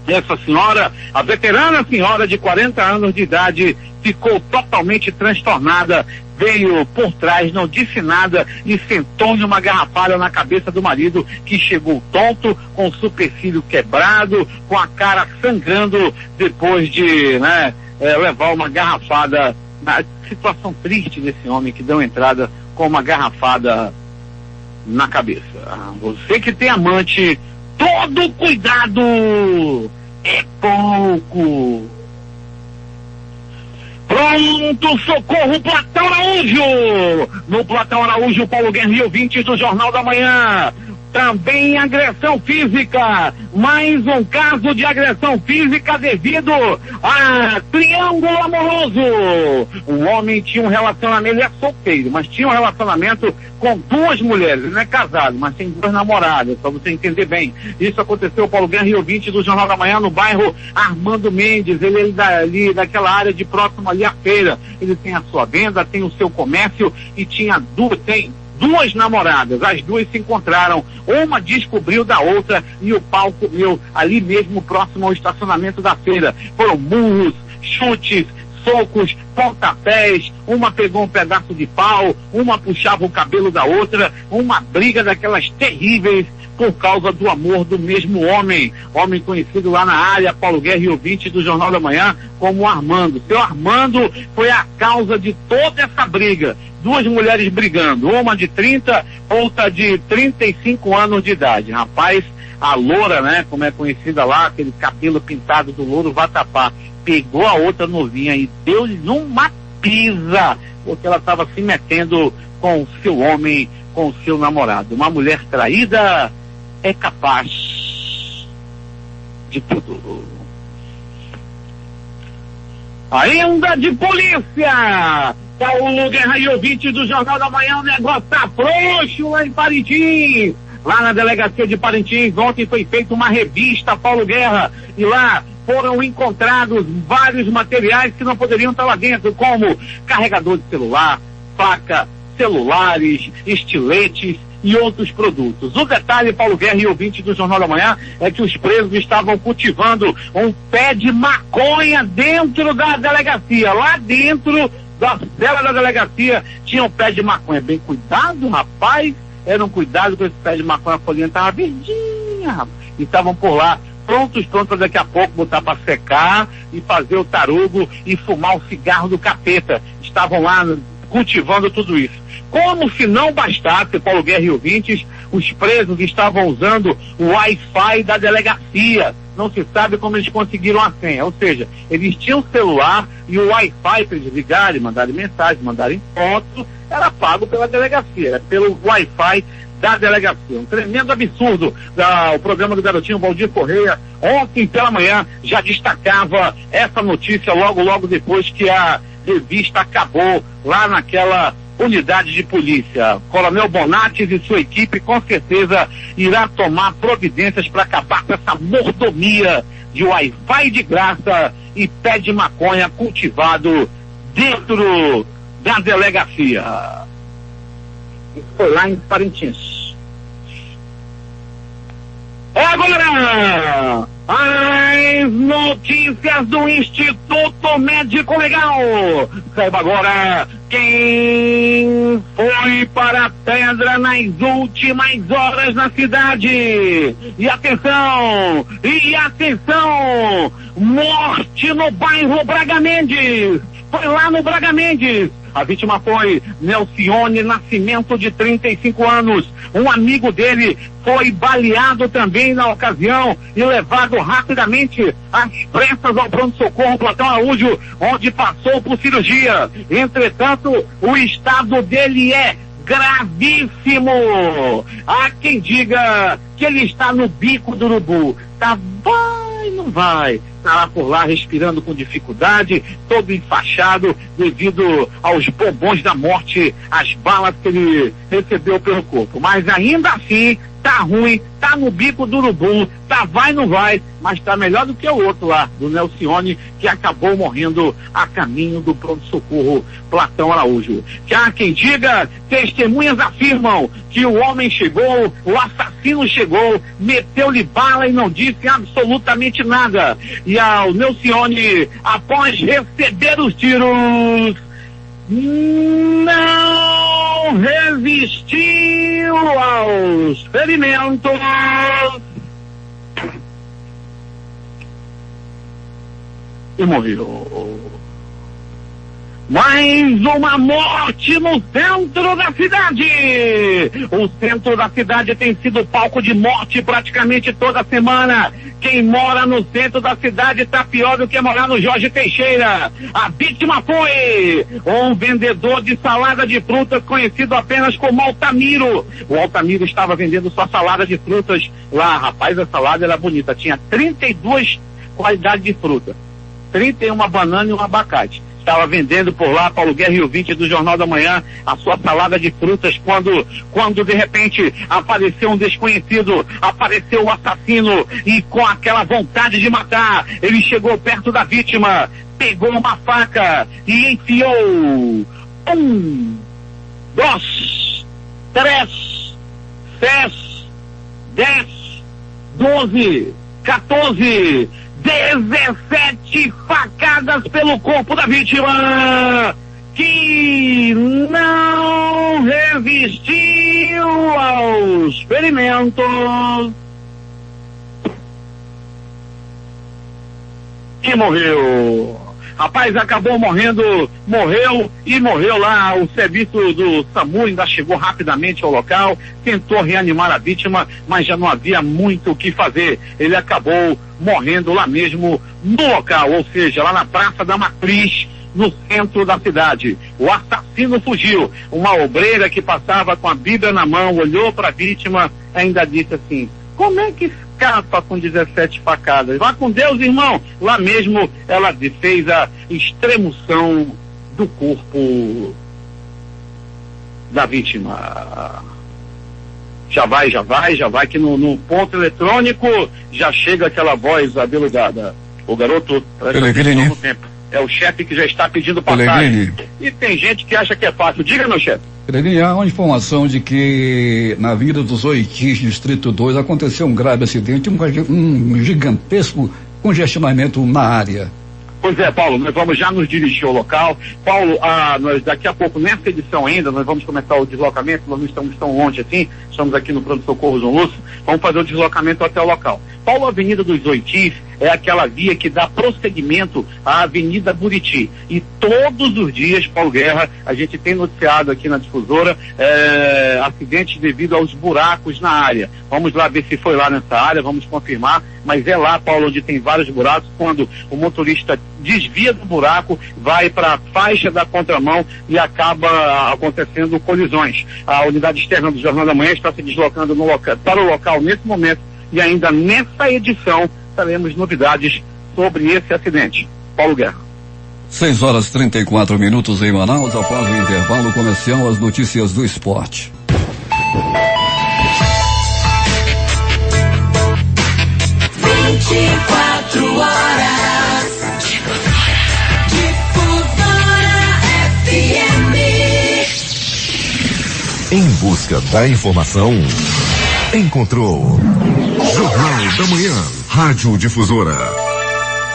Essa senhora, a veterana senhora de 40 anos de idade, ficou totalmente transtornada, veio por trás, não disse nada e sentou-lhe uma garrafada na cabeça do marido, que chegou tonto, com o supercílio quebrado, com a cara sangrando, depois de, né, levar uma garrafada. Na situação triste desse homem que deu entrada com uma garrafada na cabeça. Você que tem amante, todo cuidado é pouco. Pronto, socorro, Platão Araújo! No Platão Araújo, Paulo Guerra e ouvintes do Jornal da Manhã. Também agressão física, mais um caso de agressão física devido a triângulo amoroso. O homem tinha um relacionamento, ele é solteiro, mas tinha um relacionamento com 2 mulheres, ele não é casado, mas tem 2 namoradas, para você entender bem. Isso aconteceu, Paulo Guerra e ouvinte do Jornal da Manhã, no bairro Armando Mendes. Ele é ali daquela área de próximo ali à feira. Ele tem a sua venda, tem o seu comércio e tinha 2 namoradas, as 2 se encontraram, uma descobriu da outra e o pau comeu ali mesmo próximo ao estacionamento da feira. Foram murros, chutes, socos, pontapés, uma pegou um pedaço de pau, uma puxava o cabelo da outra, uma briga daquelas terríveis por causa do amor do mesmo homem conhecido lá na área, Paulo Guerra e ouvinte do Jornal da Manhã, como Armando. Seu Armando foi a causa de toda essa briga. Duas mulheres brigando, uma de 30, outra de 35 anos de idade. Rapaz, a loura, né, como é conhecida lá, aquele cabelo pintado do louro vatapá, pegou a outra novinha e deu-lhes uma pisa, porque ela estava se metendo com o seu homem, com o seu namorado. Uma mulher traída é capaz de tudo. Ainda de polícia, Paulo Guerra e ouvinte do Jornal da Manhã, o negócio tá frouxo lá em Parintins. Lá na delegacia de Parintins, ontem foi feita uma revista, Paulo Guerra, e lá foram encontrados vários materiais que não poderiam estar lá dentro, como carregador de celular, faca, celulares, estiletes e outros produtos. O detalhe, Paulo Guerra e ouvinte do Jornal da Manhã, é que os presos estavam cultivando um pé de maconha dentro da delegacia. Lá dentro da cela da delegacia tinha um pé de maconha. Bem cuidado, rapaz. Era um cuidado com esse pé de maconha, a folhinha estava verdinha, rapaz. E estavam por lá, prontos para daqui a pouco botar para secar e fazer o tarugo e fumar o cigarro do capeta. Estavam lá cultivando tudo isso. Como se não bastasse, Paulo Guerra e ouvintes, os presos estavam usando o Wi-Fi da delegacia. Não se sabe como eles conseguiram a senha. Ou seja, eles tinham celular e o Wi-Fi para eles ligarem, mandarem mensagem, mandarem foto, era pago pela delegacia, era pelo Wi-Fi da delegacia. Um tremendo absurdo. O programa do garotinho Valdir Correia, ontem pela manhã, já destacava essa notícia logo depois que a revista acabou lá naquela unidade de polícia. Coronel Bonates e sua equipe com certeza irá tomar providências para acabar com essa mordomia de Wi-Fi de graça e pé de maconha cultivado dentro da delegacia. Isso foi lá em Parintins. Agora, as notícias do Instituto Médico Legal. Saiba agora quem foi para a pedra nas últimas horas na cidade. E atenção! Morte no bairro Braga Mendes. Foi lá no Braga Mendes. A vítima foi Nelcione Nascimento, de 35 anos. Um amigo dele foi baleado também na ocasião e levado rapidamente às pressas ao pronto-socorro Platão Araújo, onde passou por cirurgia. Entretanto, o estado dele é gravíssimo. Há quem diga que ele está no bico do urubu. Vai, não vai. Está lá por lá respirando com dificuldade, todo enfaixado devido aos bombons da morte, as balas que ele recebeu pelo corpo. Mas ainda assim, tá ruim, tá no bico do urubu, tá vai, não vai, mas tá melhor do que o outro lá, do Nelcione, que acabou morrendo a caminho do pronto-socorro Platão Araújo. Que há quem diga, testemunhas afirmam que o homem chegou, o assassino chegou, meteu-lhe bala e não disse absolutamente nada. E o Nelcione, após receber os tiros, não resistiu aos ferimentos e morreu. Mais uma morte no centro da cidade. O centro da cidade tem sido palco de morte praticamente toda semana. Quem mora no centro da cidade está pior do que morar no Jorge Teixeira. A vítima foi um vendedor de salada de frutas conhecido apenas como Altamiro. O Altamiro estava vendendo sua salada de frutas lá. Rapaz, a salada era bonita. Tinha 32 qualidades de fruta. 31 banana e um abacate. Estava vendendo por lá, Paulo Guerra e ouvinte do Jornal da Manhã, a sua salada de frutas, quando de repente apareceu um desconhecido, apareceu o assassino, e com aquela vontade de matar, ele chegou perto da vítima, pegou uma faca e enfiou 1, 2, 3, 6, 10, 12, 14, 17 facadas facadas pelo corpo da vítima, que não resistiu aos ferimentos e morreu. Rapaz, acabou morreu lá. O serviço do SAMU ainda chegou rapidamente ao local, tentou reanimar a vítima, mas já não havia muito o que fazer. Ele acabou morrendo lá mesmo no local, ou seja, lá na Praça da Matriz, no centro da cidade. O assassino fugiu. Uma obreira que passava com a Bíblia na mão olhou para a vítima e ainda disse assim: como é que escapa com 17 facadas? Vá com Deus, irmão. Lá mesmo ela fez a extremoção do corpo da vítima. Já vai, que no ponto eletrônico já chega aquela voz abelugada. O garoto presta atenção no tempo. É o chefe que já está pedindo passagem. E tem gente que acha que é fácil. Diga, meu chefe. Há uma informação de que na Avenida dos Oitis, Distrito 2, aconteceu um grave acidente, um gigantesco congestionamento na área. Pois é, Paulo, nós vamos já nos dirigir ao local. Paulo, nós daqui a pouco, nessa edição ainda, nós vamos começar o deslocamento, nós não estamos tão longe assim, estamos aqui no Pronto Socorro João Lúcio, vamos fazer o deslocamento até o local. Paulo, a Avenida dos Oitis é aquela via que dá prosseguimento à Avenida Buriti. E todos os dias, Paulo Guerra, a gente tem noticiado aqui na difusora acidentes devido aos buracos na área. Vamos lá ver se foi lá nessa área, vamos confirmar, mas é lá, Paulo, onde tem vários buracos, quando o desvia do buraco, vai para a faixa da contramão e acaba acontecendo colisões. A unidade externa do Jornal da Manhã está se deslocando para o local nesse momento e ainda nessa edição teremos novidades sobre esse acidente. Paulo Guerra. 6h34 em Manaus, após o intervalo comercial, as notícias do esporte. Em busca da informação, encontrou Jornal da Manhã, Rádio Difusora.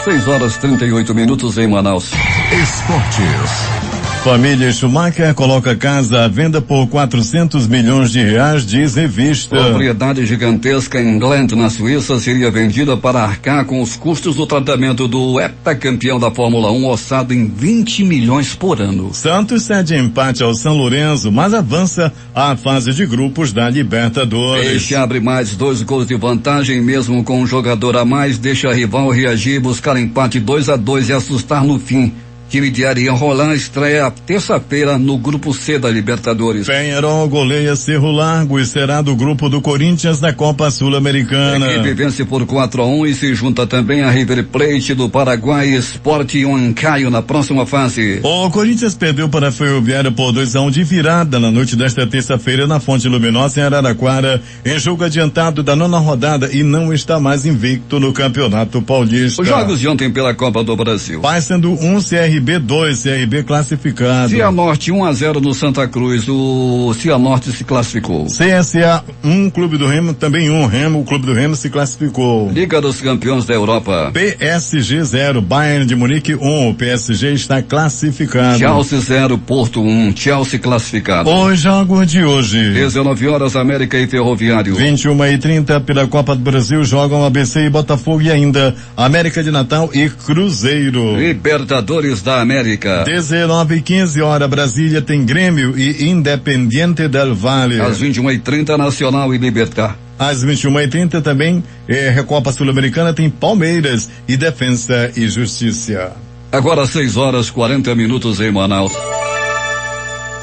6h38 em Manaus. Esportes. Família Schumacher coloca casa à venda por 400 milhões de reais, diz revista. Propriedade gigantesca em Glent, na Suíça, seria vendida para arcar com os custos do tratamento do heptacampeão da Fórmula 1, orçado em 20 milhões por ano. Santos cede empate ao São Lourenço, mas avança à fase de grupos da Libertadores. Peixe abre mais 2 gols de vantagem, mesmo com um jogador a mais, deixa rival reagir, buscar empate 2-2 e assustar no fim. Time de Ariel Roland estreia terça-feira no grupo C da Libertadores. Penharol goleia Cerro Largo e será do grupo do Corinthians na Copa Sul-Americana. A equipe vence por 4-1 e se junta também a River Plate do Paraguai e Sport Huancayo na próxima fase. O Corinthians perdeu para a Ferroviária por 2-1 de virada na noite desta terça-feira na Fonte Luminosa em Araraquara, em jogo adiantado da 9ª rodada, e não está mais invicto no Campeonato Paulista. Os jogos de ontem pela Copa do Brasil. Paysandu 1, CRB 2, CRB classificado. Cianorte 1-0 no Santa Cruz, o Cianorte se classificou. CSA 1, Clube do Remo também 1, Remo, o Clube do Remo se classificou. Liga dos Campeões da Europa. PSG 0, Bayern de Munique 1, o PSG está classificado. Chelsea 0, Porto 1, Chelsea classificado. Os jogos de hoje. 19 horas, América e Ferroviário. 21h30 pela Copa do Brasil jogam ABC e Botafogo e ainda América de Natal e Cruzeiro. Libertadores da América. 19h15 hora, Brasília tem Grêmio e Independiente del Valle. Às 21h30, Nacional e Libertad. Às 21h30 também, Recopa Sul-Americana tem Palmeiras e Defensa e Justiça. Agora 6h40 em Manaus.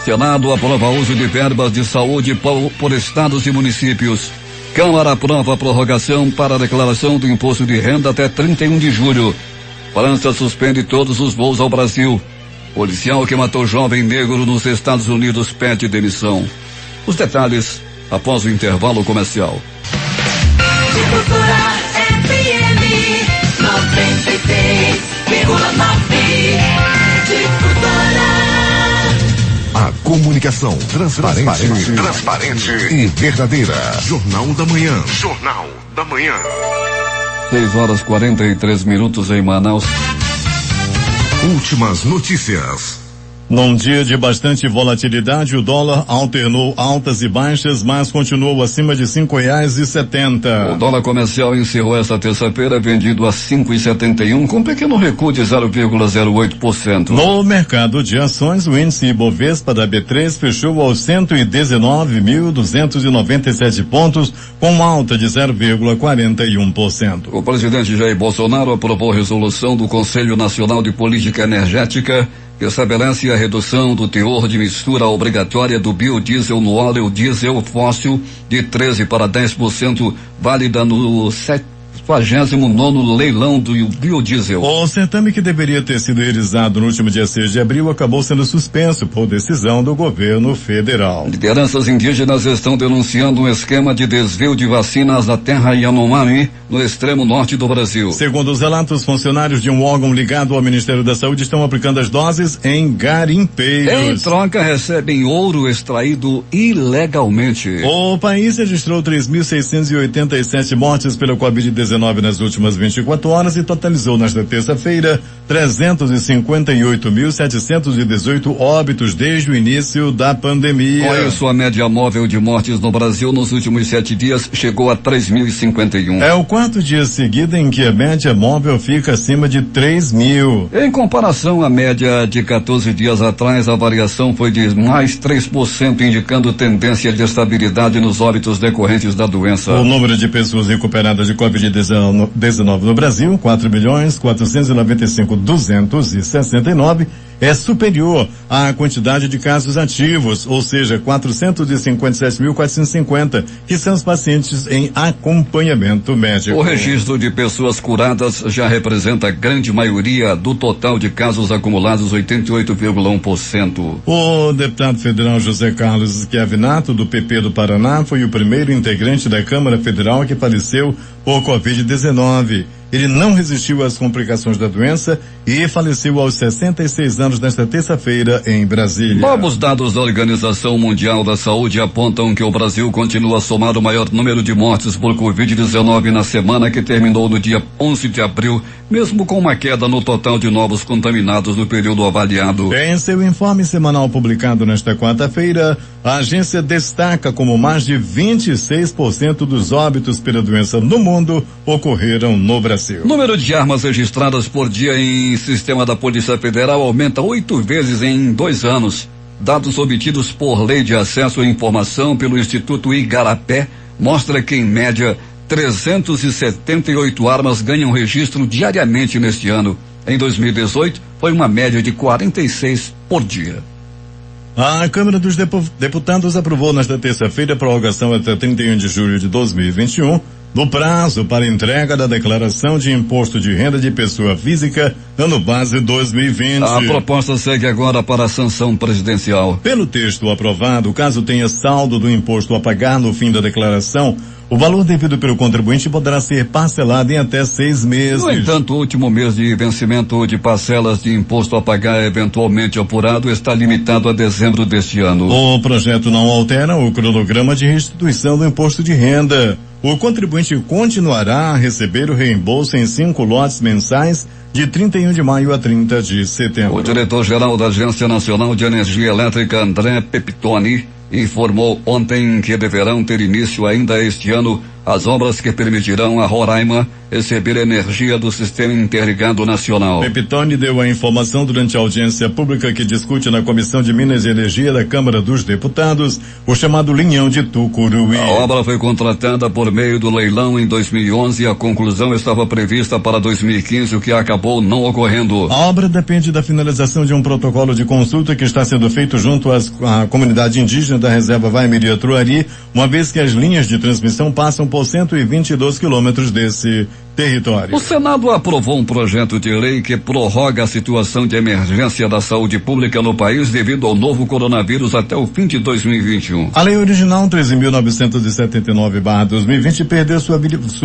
Senado aprova uso de verbas de saúde por estados e municípios. Câmara aprova a prorrogação para a declaração do imposto de renda até 31 de julho. França suspende todos os voos ao Brasil. Policial que matou jovem negro nos Estados Unidos pede demissão. Os detalhes após o intervalo comercial. A comunicação transparente e verdadeira. Jornal da Manhã. Jornal da Manhã. 6h43 em Manaus. Últimas notícias. Num dia de bastante volatilidade, o dólar alternou altas e baixas, mas continuou acima de R$5,70. O dólar comercial encerrou esta terça-feira vendido a 5,71 com um pequeno recuo de 0,08%. No mercado de ações, o índice Ibovespa da B3 fechou aos 119.297 pontos, com alta de 0,41%. O presidente Jair Bolsonaro aprovou resolução do Conselho Nacional de Política Energética que estabelece a redução do teor de mistura obrigatória do biodiesel no óleo diesel fóssil de 13% para 10%, válida no 79º leilão do biodiesel. O certame, que deveria ter sido realizado no último dia 6 de abril, acabou sendo suspenso por decisão do governo federal. Lideranças indígenas estão denunciando um esquema de desvio de vacinas na terra Yanomami, no extremo norte do Brasil. Segundo os relatos, funcionários de um órgão ligado ao Ministério da Saúde estão aplicando as doses em garimpeiros. Em troca, recebem ouro extraído ilegalmente. O país registrou 3.687 mortes pela Covid-19 nas últimas 24 horas e totalizou nesta terça-feira 358.718 óbitos desde o início da pandemia. Com isso, a média móvel de mortes no Brasil nos últimos 7 dias chegou a 3.051. É o quarto dia seguido em que a média móvel fica acima de 3.000. Em comparação à média de 14 dias atrás, a variação foi de mais 3%, indicando tendência de estabilidade nos óbitos decorrentes da doença. O número de pessoas recuperadas de Covid-19 no Brasil, 4.495.269, é superior à quantidade de casos ativos, ou seja, 457.450, que são os pacientes em acompanhamento médico. O registro de pessoas curadas já representa a grande maioria do total de casos acumulados, 88,1%. O deputado federal José Carlos Schiavinato, do PP do Paraná, foi o primeiro integrante da Câmara Federal que faleceu por Covid-19. Ele não resistiu às complicações da doença e faleceu aos 66 anos nesta terça-feira em Brasília. Novos dados da Organização Mundial da Saúde apontam que o Brasil continua a somar o maior número de mortes por Covid-19 na semana que terminou no dia 11 de abril, mesmo com uma queda no total de novos contaminados no período avaliado. Em seu informe semanal publicado nesta quarta-feira, a agência destaca como mais de 26% dos óbitos pela doença no mundo ocorreram no Brasil. O número de armas registradas por dia em sistema da Polícia Federal aumenta 8 vezes em 2 anos. Dados obtidos por Lei de Acesso à Informação pelo Instituto Igarapé mostra que, em média, 378 armas ganham registro diariamente neste ano. Em 2018, foi uma média de 46 por dia. A Câmara dos Deputados aprovou nesta terça-feira a prorrogação até 31 de julho de 2021 do prazo para entrega da declaração de imposto de renda de pessoa física ano base 2020. A proposta segue agora para a sanção presidencial. Pelo texto aprovado, caso tenha saldo do imposto a pagar no fim da declaração, o valor devido pelo contribuinte poderá ser parcelado em até 6 meses. No entanto, o último mês de vencimento de parcelas de imposto a pagar eventualmente apurado está limitado a dezembro deste ano. O projeto não altera o cronograma de restituição do imposto de renda. O contribuinte continuará a receber o reembolso em 5 lotes mensais de 31 de maio a 30 de setembro. O diretor-geral da Agência Nacional de Energia Elétrica, André Pepitoni, informou ontem que deverão ter início ainda este ano as obras que permitirão a Roraima receber energia do Sistema Interligado Nacional. Pepitoni deu a informação durante a audiência pública que discute na Comissão de Minas e Energia da Câmara dos Deputados o chamado Linhão de Tucuruí. A obra foi contratada por meio do leilão em 2011 e a conclusão estava prevista para 2015, o que acabou não ocorrendo. A obra depende da finalização de um protocolo de consulta que está sendo feito junto à comunidade indígena da reserva Vaimiria-Truari, uma vez que as linhas de transmissão passam por 122 quilômetros desse território. O Senado aprovou um projeto de lei que prorroga a situação de emergência da saúde pública no país devido ao novo coronavírus até o fim de 2021. A lei original 13.979/2020 perdeu sua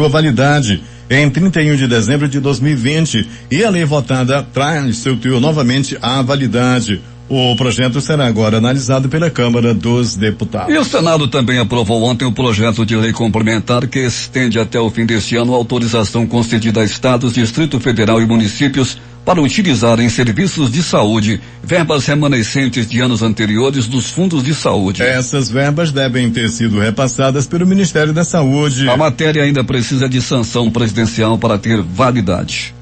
validade em 31 de dezembro de 2020 e a lei votada traz seu teor novamente à validade. O projeto será agora analisado pela Câmara dos Deputados. E o Senado também aprovou ontem o projeto de lei complementar que estende até o fim deste ano a autorização concedida a estados, Distrito Federal e municípios para utilizar em serviços de saúde verbas remanescentes de anos anteriores dos fundos de saúde. Essas verbas devem ter sido repassadas pelo Ministério da Saúde. A matéria ainda precisa de sanção presidencial para ter validade.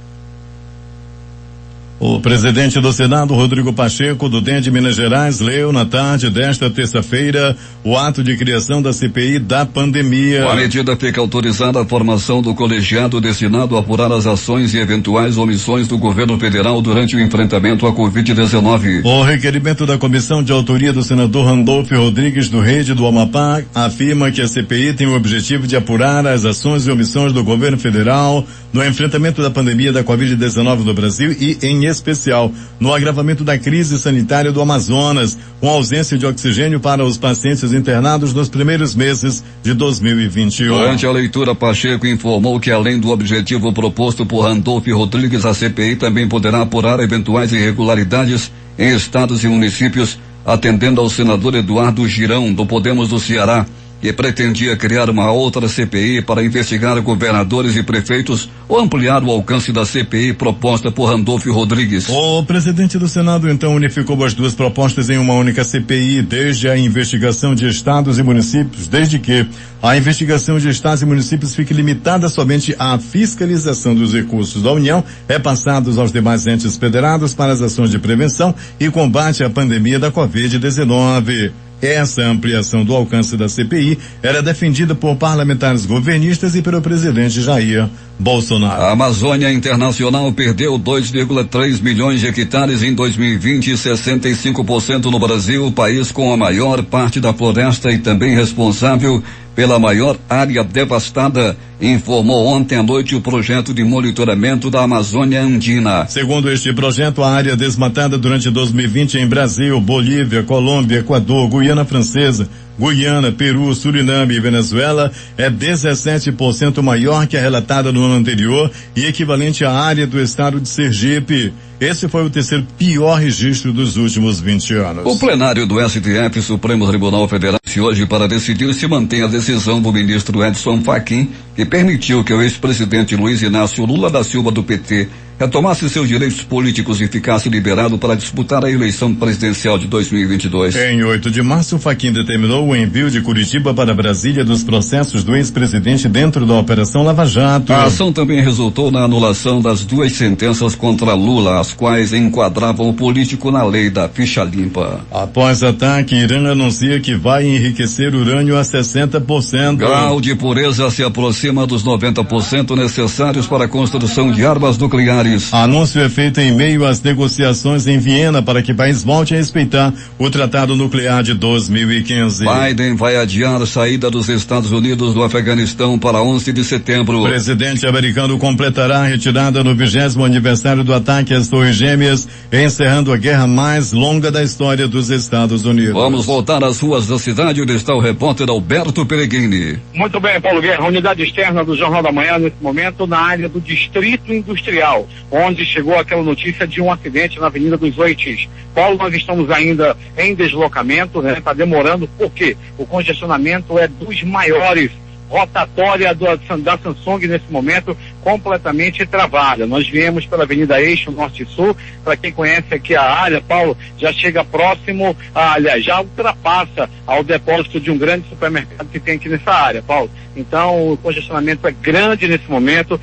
O presidente do Senado, Rodrigo Pacheco, do DEM de Minas Gerais, leu na tarde desta terça-feira o ato de criação da CPI da pandemia. Com a medida fica autorizada a formação do colegiado destinado a apurar as ações e eventuais omissões do governo federal durante o enfrentamento à Covid-19. O requerimento da comissão de autoria do senador Randolfo Rodrigues do Rede do Amapá afirma que a CPI tem o objetivo de apurar as ações e omissões do governo federal no enfrentamento da pandemia da Covid-19 no Brasil e, em especial, no agravamento da crise sanitária do Amazonas, com ausência de oxigênio para os pacientes internados nos primeiros meses de 2021. Durante a leitura, Pacheco informou que, além do objetivo proposto por Randolfo Rodrigues, a CPI também poderá apurar eventuais irregularidades em estados e municípios, atendendo ao senador Eduardo Girão, do Podemos do Ceará, que pretendia criar uma outra CPI para investigar governadores e prefeitos ou ampliar o alcance da CPI proposta por Randolfo Rodrigues. O presidente do Senado então unificou as duas propostas em uma única CPI, desde a investigação de estados e municípios, desde que a investigação de estados e municípios fique limitada somente à fiscalização dos recursos da União repassados aos demais entes federados para as ações de prevenção e combate à pandemia da Covid-19. Essa ampliação do alcance da CPI era defendida por parlamentares governistas e pelo presidente Jair Bolsonaro. A Amazônia Internacional perdeu 2,3 milhões de hectares em 2020 e 65% no Brasil, o país com a maior parte da floresta e também responsável pela maior área devastada, informou ontem à noite o projeto de monitoramento da Amazônia Andina. Segundo este projeto, a área desmatada durante 2020 em Brasil, Bolívia, Colômbia, Equador, Guiana Francesa, Guiana, Peru, Suriname e Venezuela é 17% maior que a relatada no ano anterior e equivalente à área do estado de Sergipe. Esse foi o terceiro pior registro dos últimos 20 anos. O plenário do STF, Supremo Tribunal Federal, hoje para decidir se mantém a decisão do ministro Edson Fachin, que permitiu que o ex-presidente Luiz Inácio Lula da Silva do PT retomasse seus direitos políticos e ficasse liberado para disputar a eleição presidencial de 2022. Em 8 de março, Fachin determinou o envio de Curitiba para Brasília dos processos do ex-presidente dentro da Operação Lava Jato. A ação também resultou na anulação das duas sentenças contra Lula, as quais enquadravam o político na lei da ficha limpa. Após ataque, Irã anuncia que vai enriquecer urânio a 60%. Grau de pureza se aproxima dos 90% necessários para a construção de armas nucleares. Anúncio é feito em meio às negociações em Viena para que o país volte a respeitar o Tratado Nuclear de 2015. Biden vai adiar a saída dos Estados Unidos do Afeganistão para 11 de setembro. O presidente americano completará a retirada no 20º aniversário do ataque às Torres Gêmeas, encerrando a guerra mais longa da história dos Estados Unidos. Vamos voltar às ruas da cidade, onde está o repórter Alberto Peregrini. Muito bem, Paulo Guerra, unidade externa do Jornal da Manhã, nesse momento, na área do Distrito Industrial, onde chegou aquela notícia de um acidente na Avenida dos Oitis. Paulo, nós estamos ainda em deslocamento, né? Está demorando, porque o congestionamento é dos maiores. Rotatória da Samsung nesse momento completamente travada. Nós viemos pela Avenida Eixo Norte-Sul. Para quem conhece aqui a área, Paulo, já chega próximo, aliás, já ultrapassa ao depósito de um grande supermercado que tem aqui nessa área, Paulo. Então o congestionamento é grande nesse momento.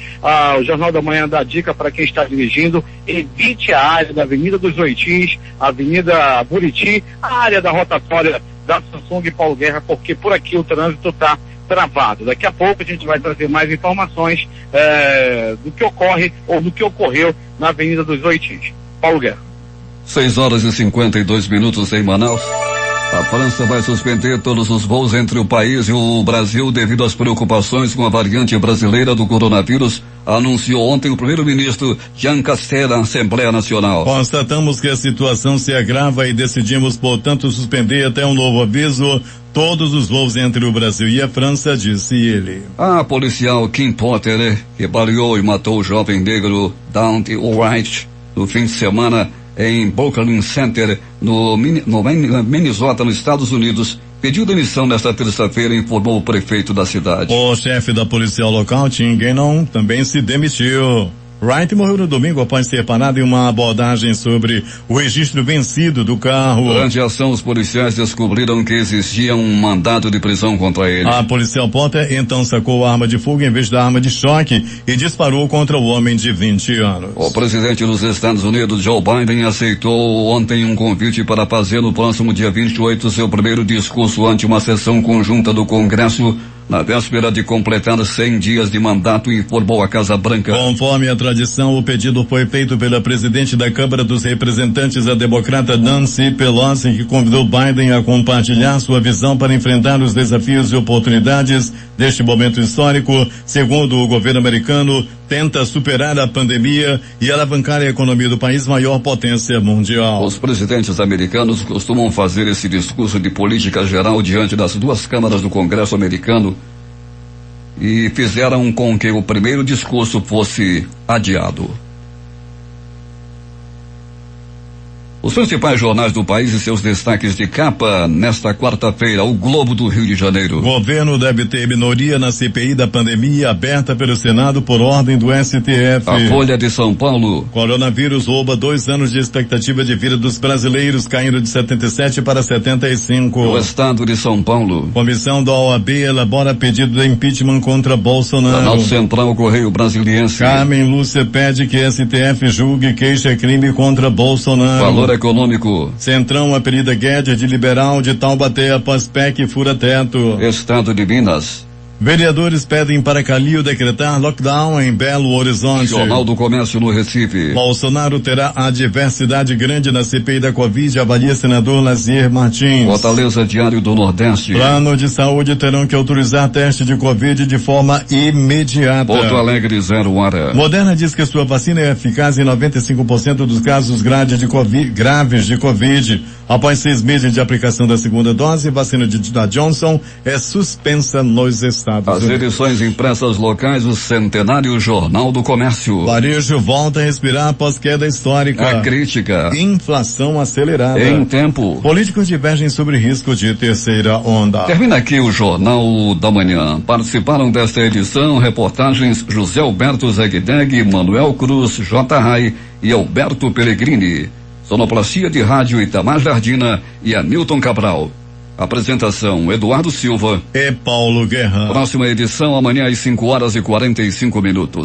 O Jornal da Manhã dá dica para quem está dirigindo: evite a área da Avenida dos Oitis, Avenida Buriti, a área da rotatória da Samsung e Paulo Guerra, porque por aqui o trânsito está travado. Daqui a pouco a gente vai trazer mais informações do que ocorre ou do que ocorreu na Avenida dos Oitis. Paulo Guerra. 6h52 em Manaus. A França vai suspender todos os voos entre o país e o Brasil devido às preocupações com a variante brasileira do coronavírus, anunciou ontem o primeiro-ministro Jean Castex na Assembleia Nacional. Constatamos que a situação se agrava e decidimos, portanto, suspender até um novo aviso todos os voos entre o Brasil e a França, disse ele. A policial Kim Potter, que baleou e matou o jovem negro Daunte Wright no fim de semana, em Brooklyn Center, no Minnesota, nos Estados Unidos, pediu demissão nesta terça-feira, informou o prefeito da cidade. O chefe da polícia local, Tim Gannon, também se demitiu. Wright morreu no domingo após ser parado em uma abordagem sobre o registro vencido do carro. Durante a ação, os policiais descobriram que existia um mandado de prisão contra ele. A policial Potter então sacou a arma de fogo em vez da arma de choque e disparou contra o homem de 20 anos. O presidente dos Estados Unidos, Joe Biden, aceitou ontem um convite para fazer no próximo dia 28 seu primeiro discurso ante uma sessão conjunta do Congresso, na véspera de completar 100 dias de mandato, informou a Casa Branca. Conforme a tradição, o pedido foi feito pela presidente da Câmara dos Representantes, a democrata Nancy Pelosi, que convidou Biden a compartilhar sua visão para enfrentar os desafios e oportunidades deste momento histórico. Segundo o governo americano, tenta superar a pandemia e alavancar a economia do país, maior potência mundial. Os presidentes americanos costumam fazer esse discurso de política geral diante das duas câmaras do Congresso americano e fizeram com que o primeiro discurso fosse adiado. Os principais jornais do país e seus destaques de capa nesta quarta-feira. O Globo do Rio de Janeiro. Governo deve ter minoria na CPI da pandemia aberta pelo Senado por ordem do STF. A Folha de São Paulo. Coronavírus rouba 2 anos de expectativa de vida dos brasileiros, caindo de 77 para 75. O Estado de São Paulo. Comissão da OAB elabora pedido de impeachment contra Bolsonaro. Canal Central, Correio Brasiliense. Carmen Lúcia pede que STF julgue queixa crime contra Bolsonaro. Valor Econômico. Centrão apelida Guedes de liberal de Taubaté após PEC fura teto. Estado de Minas. Vereadores pedem para Calil decretar lockdown em Belo Horizonte. Jornal do Comércio no Recife. Bolsonaro terá adversidade grande na CPI da Covid, avalia senador Lazier Martins. Fortaleza, Diário do Nordeste. Plano de saúde terão que autorizar teste de Covid de forma imediata. Porto Alegre, 0 hora. Moderna diz que sua vacina é eficaz em 95% dos casos graves de Covid. Após 6 meses de aplicação da segunda dose, vacina da Johnson é suspensa nos Estados As edições impressas locais, o centenário Jornal do Comércio. Varejo volta a respirar após queda histórica. A crítica. Inflação acelerada. Em tempo. Políticos divergem sobre risco de terceira onda. Termina aqui o Jornal da Manhã. Participaram desta edição reportagens José Alberto Zegdeg, Manuel Cruz, J. Rai e Alberto Pellegrini. Sonoplastia de rádio Itamar Jardina e Hamilton Cabral. Apresentação Eduardo Silva e Paulo Guerra. Próxima edição amanhã às 5 horas e 45 minutos.